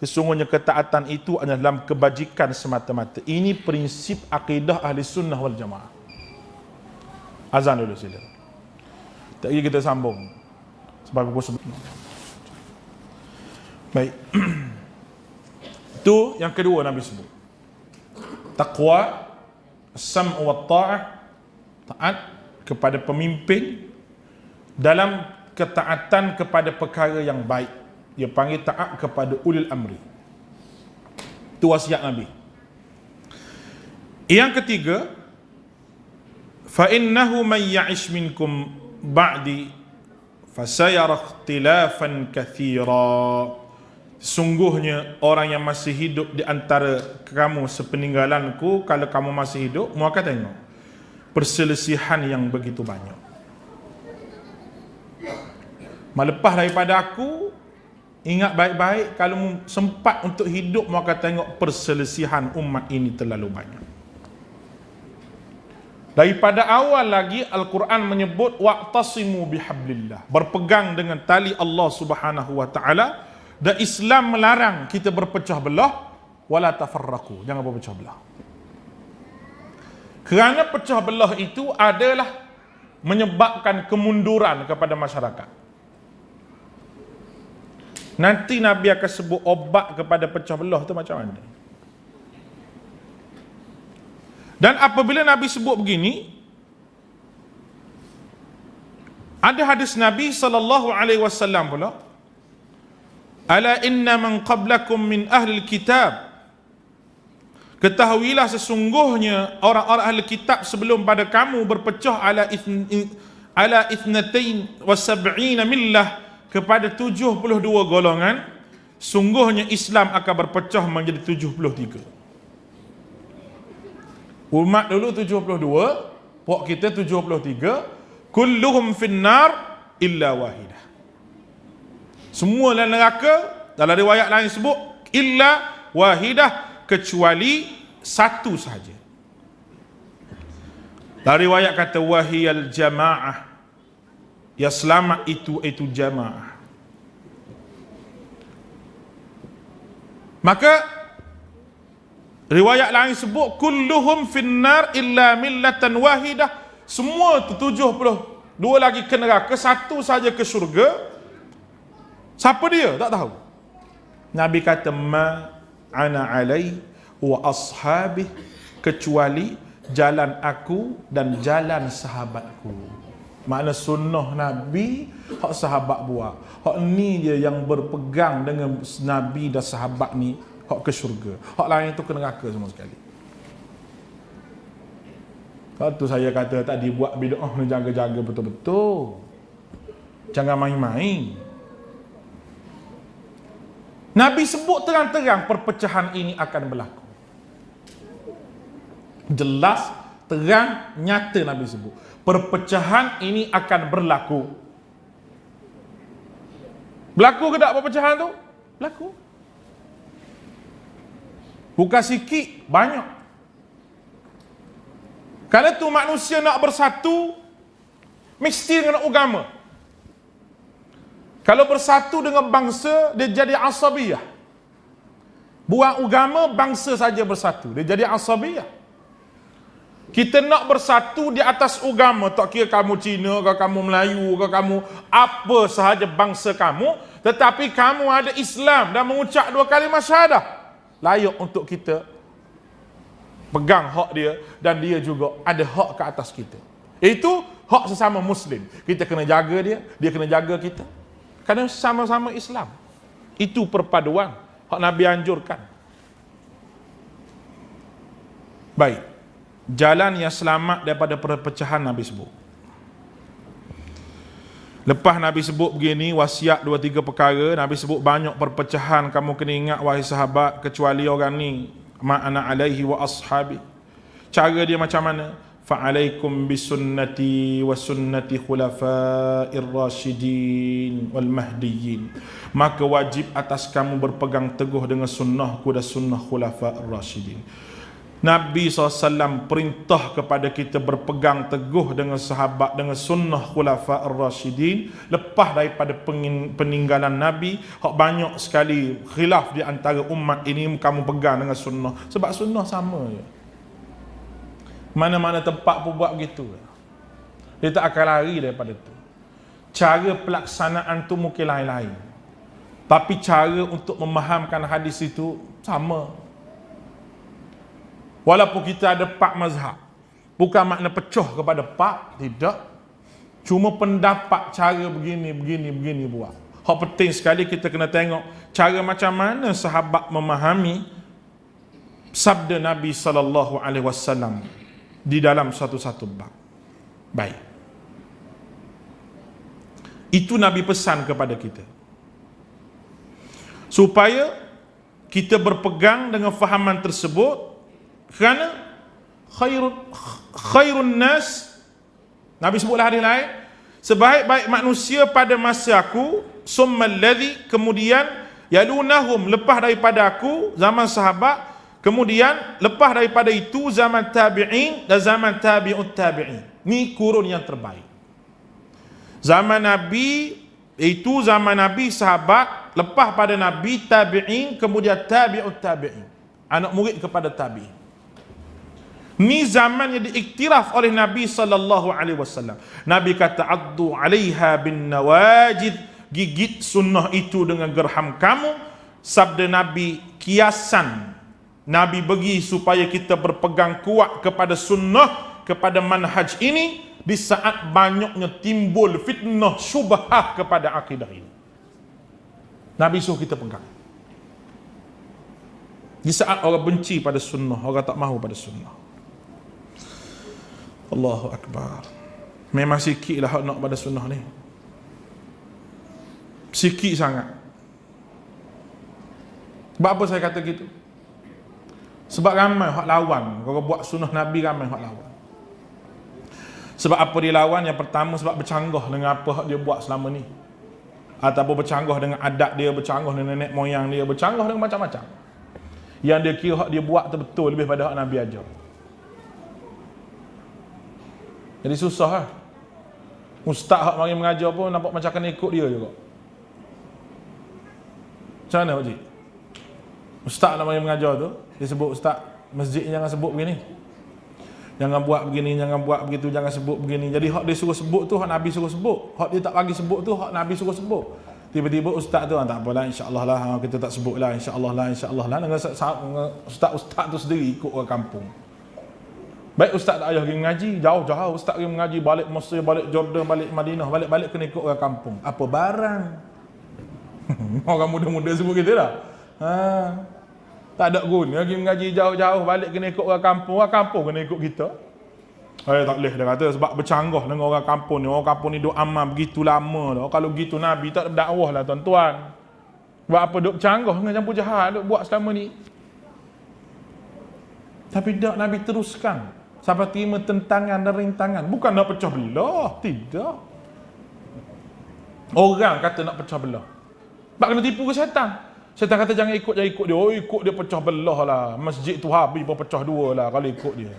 Sesungguhnya ketaatan itu adalah dalam kebajikan semata-mata. Ini prinsip akidah ahli sunnah wal jamaah. Azan dulu sila. Tak lagi kita sambung. Sebab pukul 9. Baik. Itu yang kedua Nabi sebut. Taqwa, as-sam'u wa ta'ah, taat kepada pemimpin dalam ketaatan kepada perkara yang baik. Dia panggil taat kepada ulil amri. Itu wasiat Nabi. Yang ketiga, fa innahu man ya'ish minkum ba'di fasayara ikhtilafan katsira. Sungguhnya orang yang masih hidup di antara kamu sepeninggalanku, kalau kamu masih hidup, mu akan tengok perselisihan yang begitu banyak. Melepas daripada aku, ingat baik-baik, kalau sempat untuk hidup, mu akan tengok perselisihan umat ini terlalu banyak. Daripada awal lagi Al-Quran menyebut wa'tasimu bihablillah, berpegang dengan tali Allah Subhanahu wa taala. Dan Islam melarang kita berpecah belah, wala tafarraqu, jangan berpecah belah. Kerana pecah belah itu adalah menyebabkan kemunduran kepada masyarakat. Nanti Nabi akan sebut obat kepada pecah belah itu macam mana. Dan apabila Nabi sebut begini, ada hadis Nabi SAW pula, ala inna man qablakum min ahli kitab, ketahuilah sesungguhnya orang-orang ahli kitab sebelum pada kamu berpecah ala ithnatain wa sab'ina millah, kepada 72 golongan. Sungguhnya Islam akan berpecah menjadi 73. Umat dulu 72, pok kita 73, kulluhum finnar illa wahidah. Semua dalam neraka, dalam riwayat lain sebut illa wahidah, kecuali satu sahaja. Dalam riwayat kata wahiyal jamaah, ya selamat itu jamaah. Maka riwayat lain sebut kulluhum finnar illa millatan wahidah, semua tu 72 lagi ke neraka, satu saja ke syurga. Siapa dia? Tak tahu. Nabi kata ma ana alai wa ashabi, kecuali jalan aku dan jalan sahabatku. Makna sunnah Nabi hak sahabat buat. Hak ni dia yang berpegang dengan Nabi dan sahabat ni, hak ke syurga. Hak lain tu ke neraka semua sekali. Sebab tu saya kata tadi, buat bid'ah ni jaga-jaga betul-betul. Jangan main-main. Nabi sebut terang-terang perpecahan ini akan berlaku. Jelas, terang, nyata Nabi sebut. Perpecahan ini akan berlaku. Berlaku ke tak perpecahan tu? Berlaku. Bukan sikit, banyak. Kalau tu manusia nak bersatu, mesti dengan agama. Kalau bersatu dengan bangsa, dia jadi asabiyah. Buang agama, bangsa saja bersatu, dia jadi asabiyah. Kita nak bersatu di atas agama, tak kira kamu Cina ke kamu Melayu ke kamu apa sahaja bangsa kamu, tetapi kamu ada Islam dan mengucap 2 kalimah syahadah, layak untuk kita pegang hak dia, dan dia juga ada hak ke atas kita. Itu hak sesama Muslim. Kita kena jaga dia kena jaga kita. Kerana sama-sama Islam. Itu perpaduan hak Nabi anjurkan. Baik. Jalan yang selamat daripada perpecahan Nabi sebut. Lepas Nabi sebut begini, wasiat 2-3 perkara, Nabi sebut banyak perpecahan kamu kena ingat wahai sahabat, kecuali orang ni ma'ana alaihi wa ashabi. Cara dia macam mana? Fa'alaikum bisunnati wa sunnati khulafa'ir rasyidin wal mahdiyyin. Maka wajib atas kamu berpegang teguh dengan sunnahku dan sunnah khulafa'ir rasyidin. Nabi SAW perintah kepada kita berpegang teguh dengan sahabat, dengan sunnah khulafa'ir rasyidin. Lepas daripada peninggalan Nabi, hak banyak sekali khilaf di antara umat ini, kamu pegang dengan sunnah. Sebab sunnah sama je. Mana-mana tempat pun buat begitu. Dia tak akan lari daripada tu. Cara pelaksanaan tu mungkin lain-lain, tapi cara untuk memahamkan hadis itu Sama. Walaupun kita ada 4 mazhab, bukan makna pecah kepada 4, tidak. Cuma pendapat cara begini buat. Hak penting sekali kita kena tengok cara macam mana sahabat memahami sabda Nabi sallallahu alaihi wasallam di dalam satu-satu bab. Baik. Itu Nabi pesan kepada kita. Supaya kita berpegang dengan fahaman tersebut, kerana khairun nas, Nabi sebutlah hadis lain, sebaik-baik manusia pada masa aku, summal ladzi, kemudian yalunahum, lepas daripada aku, zaman sahabat, kemudian lepas daripada itu zaman tabi'in dan zaman tabi'ut tabi'in. Ni kurun yang terbaik. Zaman Nabi itu zaman Nabi, sahabat, lepas pada Nabi tabi'in, kemudian tabi'ut tabi'in, anak murid kepada tabi'in. Ni zaman yang diiktiraf oleh Nabi sallallahu alaihi wasallam. Nabi kata addu 'alaiha bin nawajid, gigit sunnah itu dengan gerham kamu. Sabda Nabi kiasan Nabi bagi supaya kita berpegang kuat kepada sunnah, kepada manhaj ini di saat banyaknya timbul fitnah syubhah kepada akidah ini. Nabi suruh kita pegang. Di saat orang benci pada sunnah, orang tak mahu pada sunnah. Allahu Akbar. Memang sikit lah nak pada sunnah ni. Sikit sangat. Sebab apa saya kata gitu? Sebab ramai hak lawan. Kalau buat sunnah Nabi, ramai hak lawan. Sebab apa dia lawan? Yang pertama sebab bercanggah dengan apa hak dia buat selama ni, ataupun bercanggah dengan adat dia, bercanggah dengan nenek moyang dia, bercanggah dengan macam-macam. Yang dia kira hak dia buat tu betul lebih pada hak Nabi ajar. Jadi susah lah. Ustaz hak mari mengajar pun nampak macam kena ikut dia juga. Macam mana Pak Cik? Ustaz nak mari mengajar tu, dia sebut ustaz, masjid jangan sebut begini, jangan buat begini, jangan buat begitu, jangan sebut begini. Jadi hak dia suruh sebut tu hak Nabi suruh sebut, hak dia tak bagi sebut tu hak Nabi suruh sebut. Tiba-tiba ustaz tu tak apalah, insya-Allah lah kita tak sebut lah, insya-Allah lah dengan ustaz tu sendiri ikut orang kampung. Baik ustaz tak payah pergi mengaji, jauh-jauh ustaz pergi mengaji, balik Mesir, balik Jordan, balik Madinah, balik-balik kena ikut orang kampung. Apa barang? Orang muda-muda sebut gitu dah. Tak ada guna pergi mengaji jauh-jauh, balik kena ikut orang kampung kena ikut kita. Tak boleh dia kata, sebab bercanggah dengan orang kampung ni. Orang kampung ni duk amal begitu lama dah. Kalau begitu Nabi tak berdakwah lah tuan-tuan. Sebab apa duk bercanggah dengan campur jahat duk buat selama ni. Tapi tak, Nabi teruskan sampai terima tentangan dan rintangan. Bukan nak pecah belah, tidak. Orang kata nak pecah belah, sebab kena tipu ke syaitan. Syaitan kata jangan ikut dia. Oh, ikut dia pecah belah lah. Masjid tu habis pun pecah dua lah kalau ikut dia.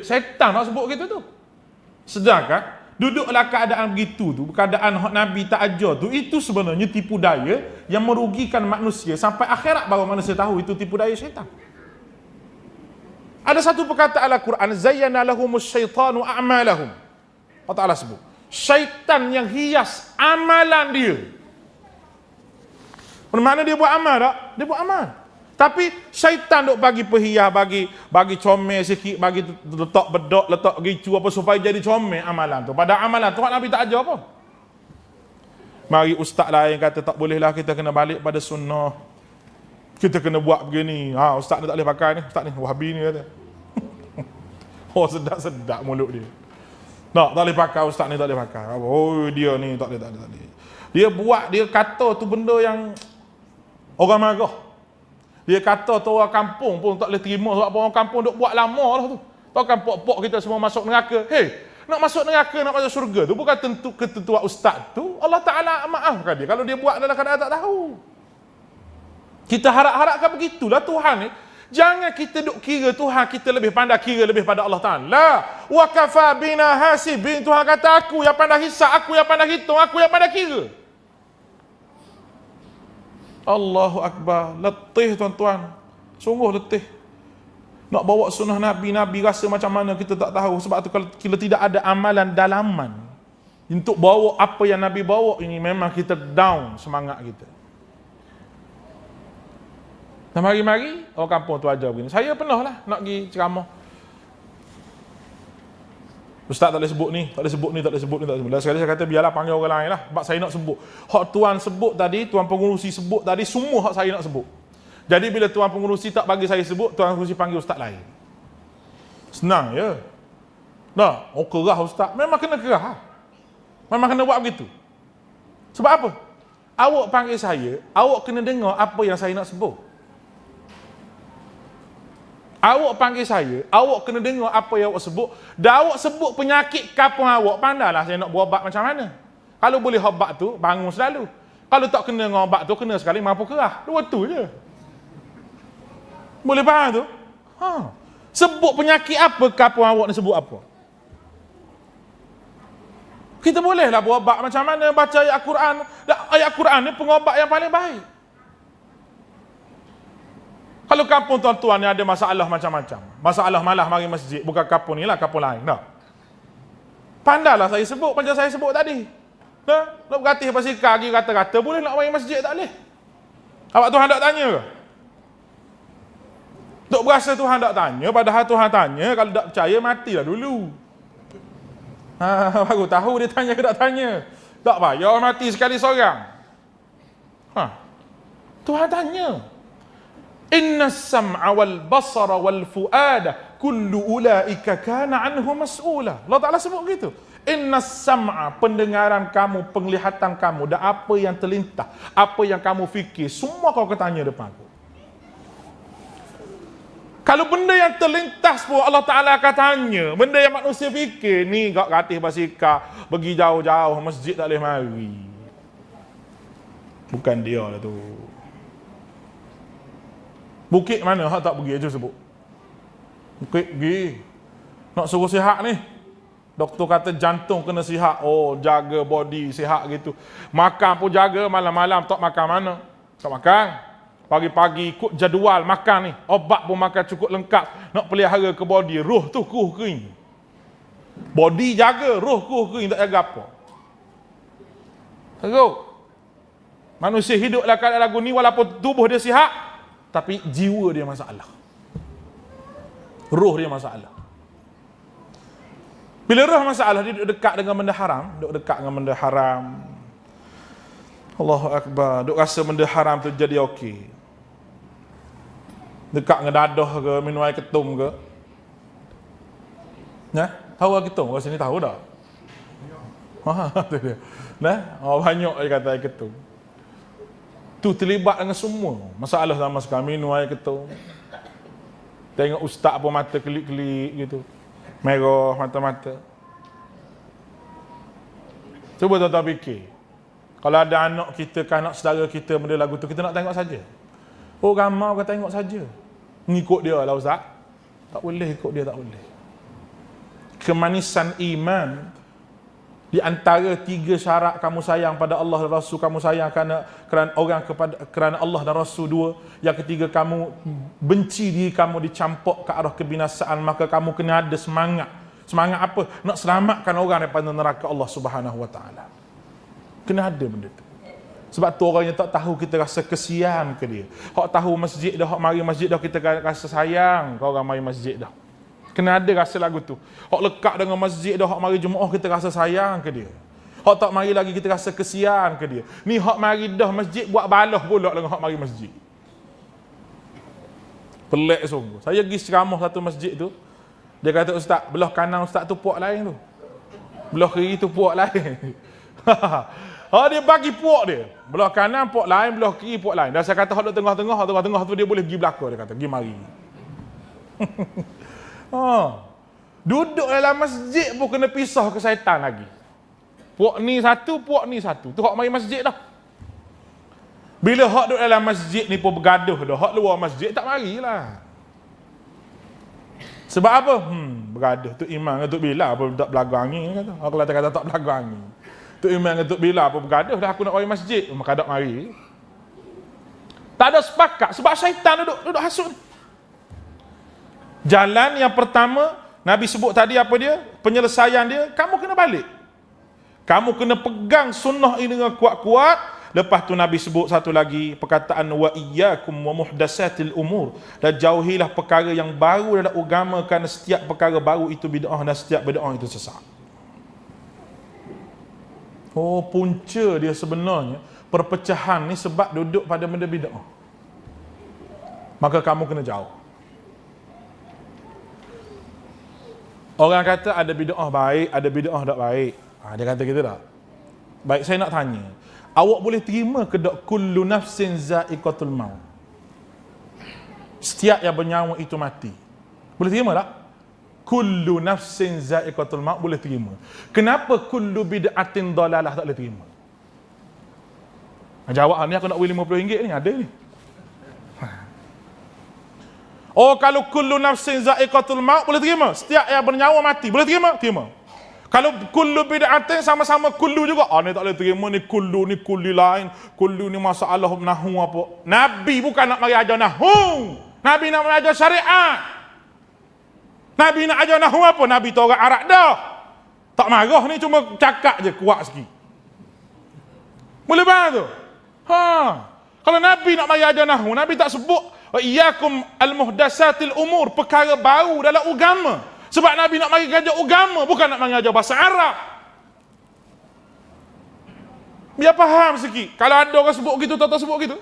Syaitan nak sebut gitu tu. Sedangkan duduklah keadaan begitu tu, keadaan hak Nabi tak ajar tu, itu sebenarnya tipu daya yang merugikan manusia sampai akhirat baru manusia tahu itu tipu daya syaitan. Ada satu perkataan Al-Quran, zayyana lahumus syaitanu a'malahum. Allah Ta'ala sebut syaitan yang hias amalan dia. Bermakna dia buat amal tak? Dia buat amal. Tapi syaitan duk bagi perhias, bagi comel sikit, bagi letak bedok, letak gitu apa supaya jadi comel amalan tu. Pada amalan tu Nabi tak ajar apa. Mari ustaz lain kata tak bolehlah, kita kena balik pada sunnah. Kita kena buat begini. Ustaz ni tak boleh pakai ni, ustaz ni Wahabi ni kata. Oh, sedap mulut dia. Tak boleh pakai, ustaz ni tak boleh pakai. Oh, dia ni tak boleh. Dia buat, dia kata tu benda yang orang marah. Dia kata tu orang kampung pun tak boleh terima, sebab orang kampung duk buat lama lah tu. Takkan pok-pok kita semua masuk neraka. Nak masuk neraka, nak masuk syurga tu bukan tentu ketentuan ustaz tu. Allah Ta'ala maafkan dia kalau dia buat dalam keadaan tak tahu. Kita harap-harapkan begitulah Tuhan ni. Jangan kita duk kira Tuhan kita lebih pandai kira lebih pada Allah Ta'ala. Wa kafa bina hasibin. Tuhan kata aku yang pandai hisab, aku yang pandai hitung, aku yang pandai kira. Allahu Akbar. Letih tuan-tuan. Sungguh letih. Nak bawa sunnah Nabi, Nabi rasa macam mana kita tak tahu. Sebab tu kalau tidak ada amalan dalaman untuk bawa apa yang Nabi bawa ini, memang kita down semangat kita. Dah mari-mari, orang kampung tu ajar begini. Saya pernah lah nak pergi ceramah. Ustaz tak boleh sebut ni, tak boleh sebut ni, tak boleh sebut ni, tak boleh sebut. Dan sekali saya kata, biarlah panggil orang lain lah. Sebab saya nak sebut. Hak tuan sebut tadi, tuan pengurusi sebut tadi, semua hak saya nak sebut. Jadi bila tuan pengurusi tak bagi saya sebut, tuan pengurusi panggil ustaz lain. Senang je. Dah, oh kerah ustaz. Memang kena kerah. Memang kena buat begitu. Sebab apa? Awak panggil saya, awak kena dengar apa yang saya nak sebut. Awak panggil saya, awak kena dengar apa yang awak sebut. Dan awak sebut penyakit kampung awak, pandailah saya nak berubat macam mana. Kalau boleh ubat tu, bangun selalu. Kalau tak kena dengan ubat tu, kena sekali mampu kerah. Dua tu je. Boleh faham tu? Sebut penyakit apa kampung awak nak sebut apa. Kita bolehlah berubat macam mana, baca ayat Quran. Ayat Quran ni pengobat yang paling baik. Kalau kampung tuan-tuan ni ada masalah macam-macam. Masalah malah mari masjid. Bukan kampung ni lah, kampung lain. Nah. Pandailah saya sebut, macam saya sebut tadi. Nah, nak berkati basikal lagi kata-kata, boleh nak mari masjid tak boleh? Awak Tuhan tak tanya ke? Duk berasa Tuhan tak tanya, padahal Tuhan tanya, kalau tak percaya matilah dulu. Baru tahu dia tanya ke tak tanya. Tak payah mati sekali seorang. Tuhan tanya. Inna sam'a wal basara wal fu'ada kullu ulaika kana anhu mas'ula. Allah Ta'ala sebut begitu. Inna sam'a, pendengaran kamu, penglihatan kamu, dan apa yang terlintas, apa yang kamu fikir, semua kau akan tanya depan aku. Kalau benda yang terlintas pun Allah Ta'ala akan tanya. Benda yang manusia fikir, ni kau katih basikal, pergi jauh-jauh, masjid tak boleh mari. Bukan dia lah tu. Bukit mana hak tak pergi aja sebut. Bukit pergi. Nak suruh sihat ni. Doktor kata jantung kena sihat. Oh, jaga body sihat gitu. Makan pun jaga, malam-malam tak makan mana. Tak makan. Pagi-pagi ikut jadual makan ni. Obat pun makan cukup lengkap. Nak pelihara ke body. Roh tu kuh kering. Body jaga, roh kuh kering tak jaga apa. Teruk. Manusia hiduplah keadaan lagu ni walaupun tubuh dia sihat, tapi jiwa dia masalah. Roh dia masalah. Bila roh masalah, dia duduk dekat dengan benda haram. Duduk dekat dengan benda haram. Allahu Akbar. Duduk rasa benda haram tu jadi okey. Dekat dengan dadah ke, minum air ketum ke. Nah, tahu air ketum? Kat sini tahu tak? Tu dia. Nah, banyak dia kata air ketum. Tu terlibat dengan semua masalah zaman sekarang. Minum air ketum. Tengok ustaz pun mata kelip-kelip gitu. Merah mata-mata. Cuba tuan-tuan fikir. Kalau ada anak kita ke anak saudara kita benda lagu tu, kita nak tengok saja. Oh, ramai orang tengok saja. Ngikut dia lah ustaz. Tak boleh ikut dia, tak boleh. Kemanisan iman di antara 3 syarat kamu sayang pada Allah dan Rasul, kamu sayang kerana Allah dan Rasul. 2, yang ketiga kamu benci diri kamu dicampur ke arah kebinasaan, maka kamu kena ada semangat. Semangat apa? Nak selamatkan orang daripada neraka Allah Subhanahu Wa Taala. Kena ada benda tu. Sebab tu orang yang tak tahu kita rasa kesian ke dia. Hak tahu masjid dah, hak mari masjid dah, kita rasa sayang kau orang mari masjid dah. Kena ada rasa lagu tu. Hak lekat dengan masjid dah, hak mari Jumaat kita rasa sayang ke dia. Hak tak mari lagi kita rasa kesian ke dia. Ni hak mari dah masjid buat balah pula dengan hak mari masjid. Pelik sungguh. Saya pergi ceramah satu masjid tu. Dia kata, ustaz, belah kanan ustaz tu puak lain tu. Belah kiri tu puak lain. Dia bagi puak dia. Belah kanan puak lain, belah kiri puak lain. Dan saya kata, hak tengah-tengah tu dia boleh pergi belakang, dia kata, pergi mari. Duduk dalam masjid pun kena pisah ke syaitan lagi. Puak ni satu, puak ni satu. Tu hak mari masjid dah. Bila hak duduk dalam masjid ni pun bergaduh dah. Hak luar masjid tak marilah. Sebab apa? Bergaduh. Tu Imam dengan Tok Bila apa tak belagu angin kata. Aku kata tak belagu angin. Tu Imam dengan Tok Bila apa bergaduh dah, aku nak mari masjid. Maka tak mari. Tak ada sepakat sebab syaitan duduk hasut. Jalan yang pertama Nabi sebut tadi apa dia? Penyelesaian dia, kamu kena balik. Kamu kena pegang sunnah ini dengan kuat-kuat Lepas tu Nabi sebut satu lagi perkataan wa iyyakum wa muhdatsatil umur, dan jauhilah perkara yang baru dalam agama, kerana setiap perkara baru itu bid'ah dan setiap bid'ah itu sesat. Oh, punca dia sebenarnya perpecahan ni sebab duduk pada benda bid'ah. Maka kamu kena jauh. Orang kata ada bid'ah baik, ada bid'ah tak baik. Dia kata gitu tak? Baik, saya nak tanya. Awak boleh terima ke tak kullu nafsin za'iqatul maut? Setiap yang bernyawa itu mati. Boleh terima tak? Kullu nafsin za'iqatul maut boleh terima. Kenapa kullu bid'atin dalalah tak boleh terima? Jawab ni aku nak beli RM50 ni, ada ni. Oh, kalau kullu nafsin za'iqatul maut boleh terima. Setiap yang bernyawa mati, boleh terima? Terima. Kalau kullu bid'atin sama-sama kullu juga. Ni tak boleh terima, ni kulli lain. Kullu ni masalah nahu apa. Nabi bukan nak mari ajar nahu. Nabi nak mari ajar syariat. Nabi nak ajar nahu apa? Nabi tu orang Arab dah. Tak marah ni, cuma cakap je kuat sikit. Boleh faham tu? Kalau Nabi nak mari ajar nahu, Nabi tak sebut wa iyyakum al-muhdatsatil umur, perkara baru dalam agama. Sebab Nabi nak mari ajar agama, bukan nak mari ajar bahasa Arab. Biar faham sikit. Kalau ada orang sebut gitu, Tok sebut gitu.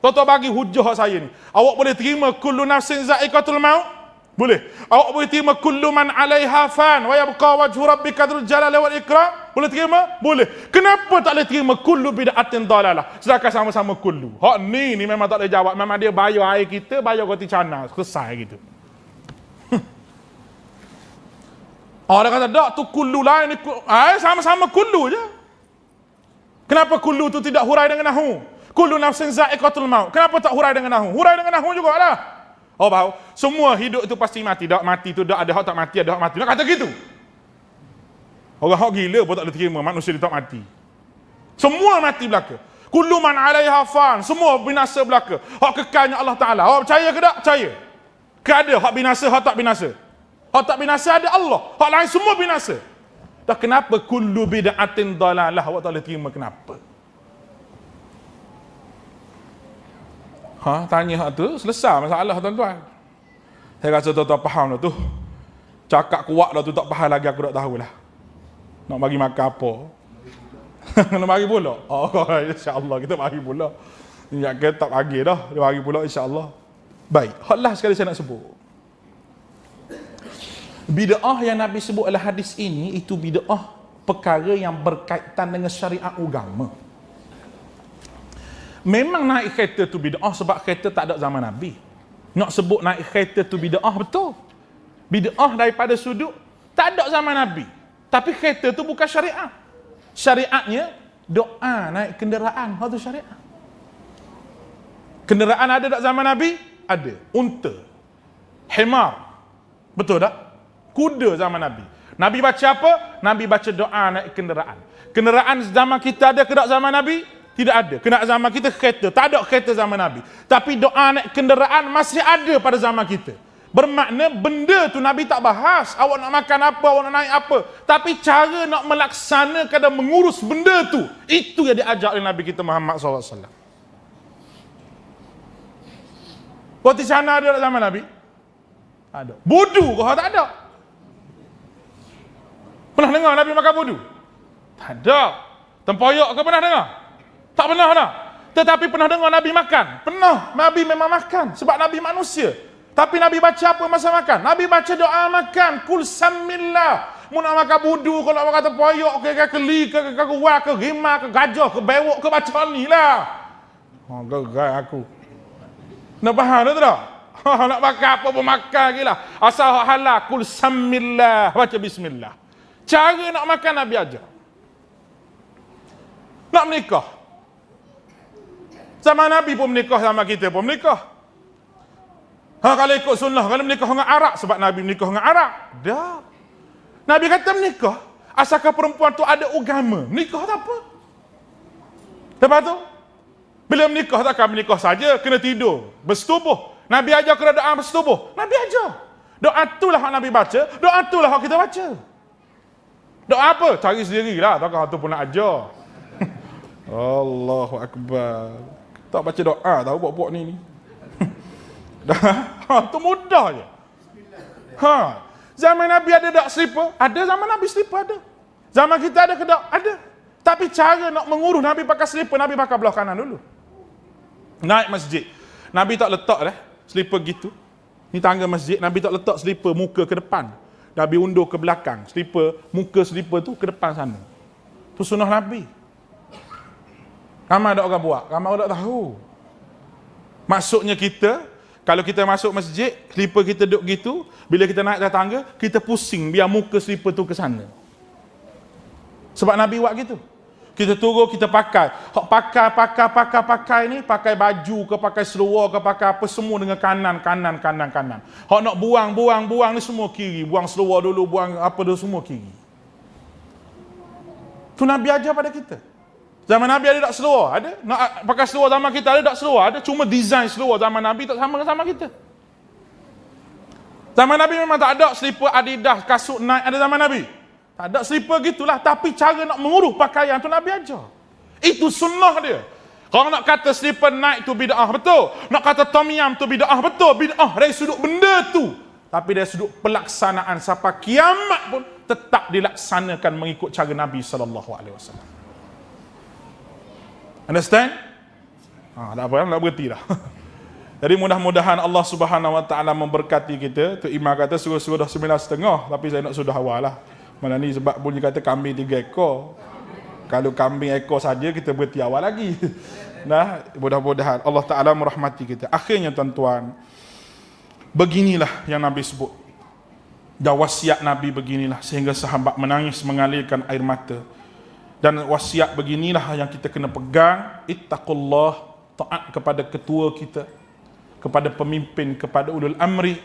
Tok bagi hujah saya ni. Awak boleh terima kullu nafsin za'iqatul maut? Boleh. Awak boleh terima kullu man 'alaiha fan wa yabqa wajhu rabbika dzul jalali wal ikram? Boleh terima? Boleh. Kenapa tak boleh terima kullu bid'atin dalalah? Sedangkan sama-sama kullu. Hak ni memang tak boleh jawab. Memang dia bayar air kita, bayar roti canai. Selesai gitu. Dia kata, tak, tu kullu lain ni. Sama-sama kullu je. Kenapa kullu tu tidak hurai dengan nahu? Kullu nafsin za'iqatul maut. Kenapa tak hurai dengan nahu? Hurai dengan nahu jugalah. Bahu. Semua hidup itu pasti mati. Tak mati tu tak ada hak tak mati, ada hak mati. Nak kata gitu. Orang hak gila pun tak boleh terima manusia dia tak mati. Semua mati belaka. Kullu man 'alaiha fan, semua binasa belaka. Hak kekalnya Allah Taala. Awak percaya ke tak? Percaya. Ke ada hak binasa, hak tak binasa? Hak tak binasa ada Allah. Hak lain semua binasa. Dah kenapa kullu bid'atin dalalah awak tak boleh terima, kenapa? Tanya hak tu, selesai masalah tuan-tuan. Saya rasa tuan-tuan faham dah tu. Cakap kuat dah tu, tak faham lagi aku tak tahulah. Nak bagi makan apa? Nak bagi pula? InsyaAllah kita bagi pula. Ingat ke tak bagi dah, dia bagi pula insyaAllah. Baik, hak last sekali saya nak sebut. Bid'ah yang Nabi sebut dalam hadis ini, itu bid'ah perkara yang berkaitan dengan syariat agama. Memang naik kereta tu bid'ah sebab kereta tak ada zaman Nabi. Nak sebut naik kereta tu bid'ah, betul. Bid'ah daripada sudut tak ada zaman Nabi. Tapi kereta tu bukan syariat. Syariatnya doa naik kenderaan, itu syariat. Kenderaan ada tak zaman Nabi? Ada. Unta, himar, betul tak? Kuda zaman Nabi. Nabi baca apa? Nabi baca doa naik kenderaan. Kenderaan zaman kita ada ke tak zaman Nabi? Tidak ada. Kena zaman kita kereta. Tak ada kereta zaman Nabi. Tapi doa naik kenderaan masih ada pada zaman kita. Bermakna benda tu Nabi tak bahas. Awak nak makan apa, awak nak naik apa. Tapi cara nak melaksanakan dan mengurus benda tu, itu yang diajar oleh Nabi kita Muhammad SAW. Roti canai ada tak zaman Nabi? Ada. Budu kau tak ada. Pernah dengar Nabi makan budu? Tak ada. Tempoyak ke pernah dengar? Tak pernah dah. Tetapi pernah dengar Nabi makan? Pernah. Nabi memang makan. Sebab Nabi manusia. Tapi Nabi baca apa masa makan? Nabi baca doa makan. Kul samillah. Mu nak makan budu, kalau nak makan tempoyak ke keli, ke kuah, ke rimah, ke gajah, ke bewok, ke macam ni lah. Gerai aku. Nak faham tak? Nak makan apa pun makan lagi lah. Asal halal. Kul samillah. Baca bismillah. Cara nak makan Nabi ajar. Nak menikah. Zaman Nabi pun menikah, sama kita pun menikah. Kalau ikut sunnah, kalau menikah dengan Arab, sebab Nabi menikah dengan Arab. Dah. Nabi kata menikah, asalkan perempuan tu ada agama. Menikah tak apa. Lepas tu, bila menikah takkan menikah saja, kena tidur, bersetubuh. Nabi ajar kena doa bersetubuh. Nabi ajar. Doa itulah yang Nabi baca, doa itulah yang kita baca. Doa apa? Cari sendirilah, takkan tu pun nak ajar. Allahu Akbar. Tak baca doa tahu buat-buat ni. Tu mudah je. Zaman Nabi ada tak slipper? Ada. Zaman Nabi slipper ada. Zaman kita ada ke tak? Ada. Tapi cara nak mengurus Nabi pakai slipper, Nabi pakai belah kanan dulu. Naik masjid, Nabi tak letak slipper gitu. Ni tangga masjid, Nabi tak letak slipper muka ke depan. Nabi undur ke belakang. Muka slipper tu ke depan sana. Tu sunnah Nabi. Ramai ada orang buat, ramai orang tak tahu. Maksudnya kita, kalau kita masuk masjid, slipper kita duduk gitu, bila kita naik atas tangga, kita pusing biar muka slipper tu ke sana. Sebab Nabi buat gitu. Kita turun, kita pakai. Hak pakai ni, pakai baju ke, pakai seluar ke, pakai apa semua dengan kanan. Hak nak buang ni semua kiri. Buang seluar dulu, buang apa dulu semua kiri. Tu Nabi ajar pada kita. Zaman Nabi ada tak seluar? Ada. Nak pakai seluar zaman kita ada tak seluar? Ada. Cuma design seluar zaman Nabi tak sama dengan sama kita. Zaman Nabi memang tak ada slipper Adidas, kasut Nike ada zaman Nabi. Tak ada slipper gitulah. Tapi cara nak mengurus pakaian tu Nabi ajar. Itu sunnah dia. Kalau nak kata slipper Nike tu bid'ah, betul. Nak kata Tom Yum tu bid'ah, betul. Bid'ah dari sudut benda tu. Tapi dari sudut pelaksanaan sampai kiamat pun tetap dilaksanakan mengikut cara Nabi SAW. Understand? Tak apa, nak berhenti dah. Jadi mudah-mudahan Allah Subhanahu Wa Taala memberkati kita. Tu Imam kata suruh dah 9.30, tapi saya nak sudah awal lah. Malam ni sebab bunyi kata kambing 3 ekor. Kalau kambing ekor saja kita berhenti awal lagi. Nah, mudah-mudahan Allah Taala merahmati kita. Akhirnya tuan-tuan, beginilah yang Nabi sebut. Dan wasiat Nabi beginilah sehingga sahabat menangis mengalirkan air mata. Dan wasiat beginilah yang kita kena pegang. Ittaqullah, taat kepada ketua kita, kepada pemimpin, kepada ulul amri.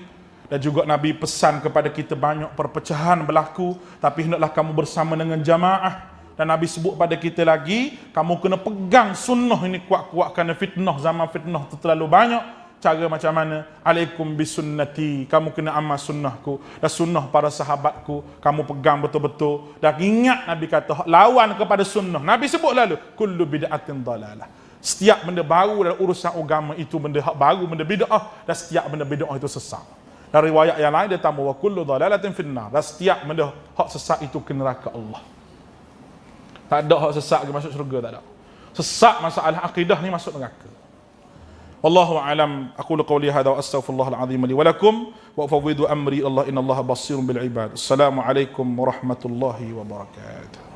Dan juga Nabi pesan kepada kita banyak perpecahan berlaku, tapi hendaklah kamu bersama dengan jamaah. Dan Nabi sebut pada kita lagi, kamu kena pegang sunnah ini kuat-kuat kerana fitnah, zaman fitnah itu terlalu banyak. Cara macam mana? Alaikum bisunnati, kamu kena amal sunnahku dan sunnah para sahabatku, kamu pegang betul-betul. Dan ingat Nabi kata lawan kepada sunnah. Nabi sebut lalu kullu bid'atin dalalah. Setiap benda baru dalam urusan agama itu benda hak baru, benda bid'ah, dan setiap benda bid'ah itu sesat. Dan riwayat yang lain dia tambah wa kullu dalalatin finnar. Dan setiap benda hak sesat itu ke neraka Allah. Tak ada hak sesat ke masuk syurga, tak ada. Sesat masalah akidah ni masuk neraka. Wallahu a'lam. Aqulu qawli hadha wa astaghfirullahal azim li wa lakum wa ufawwidu amri Allah innallaha basirun bil ibad. Assalamu alaikum warahmatullahi wabarakatuh.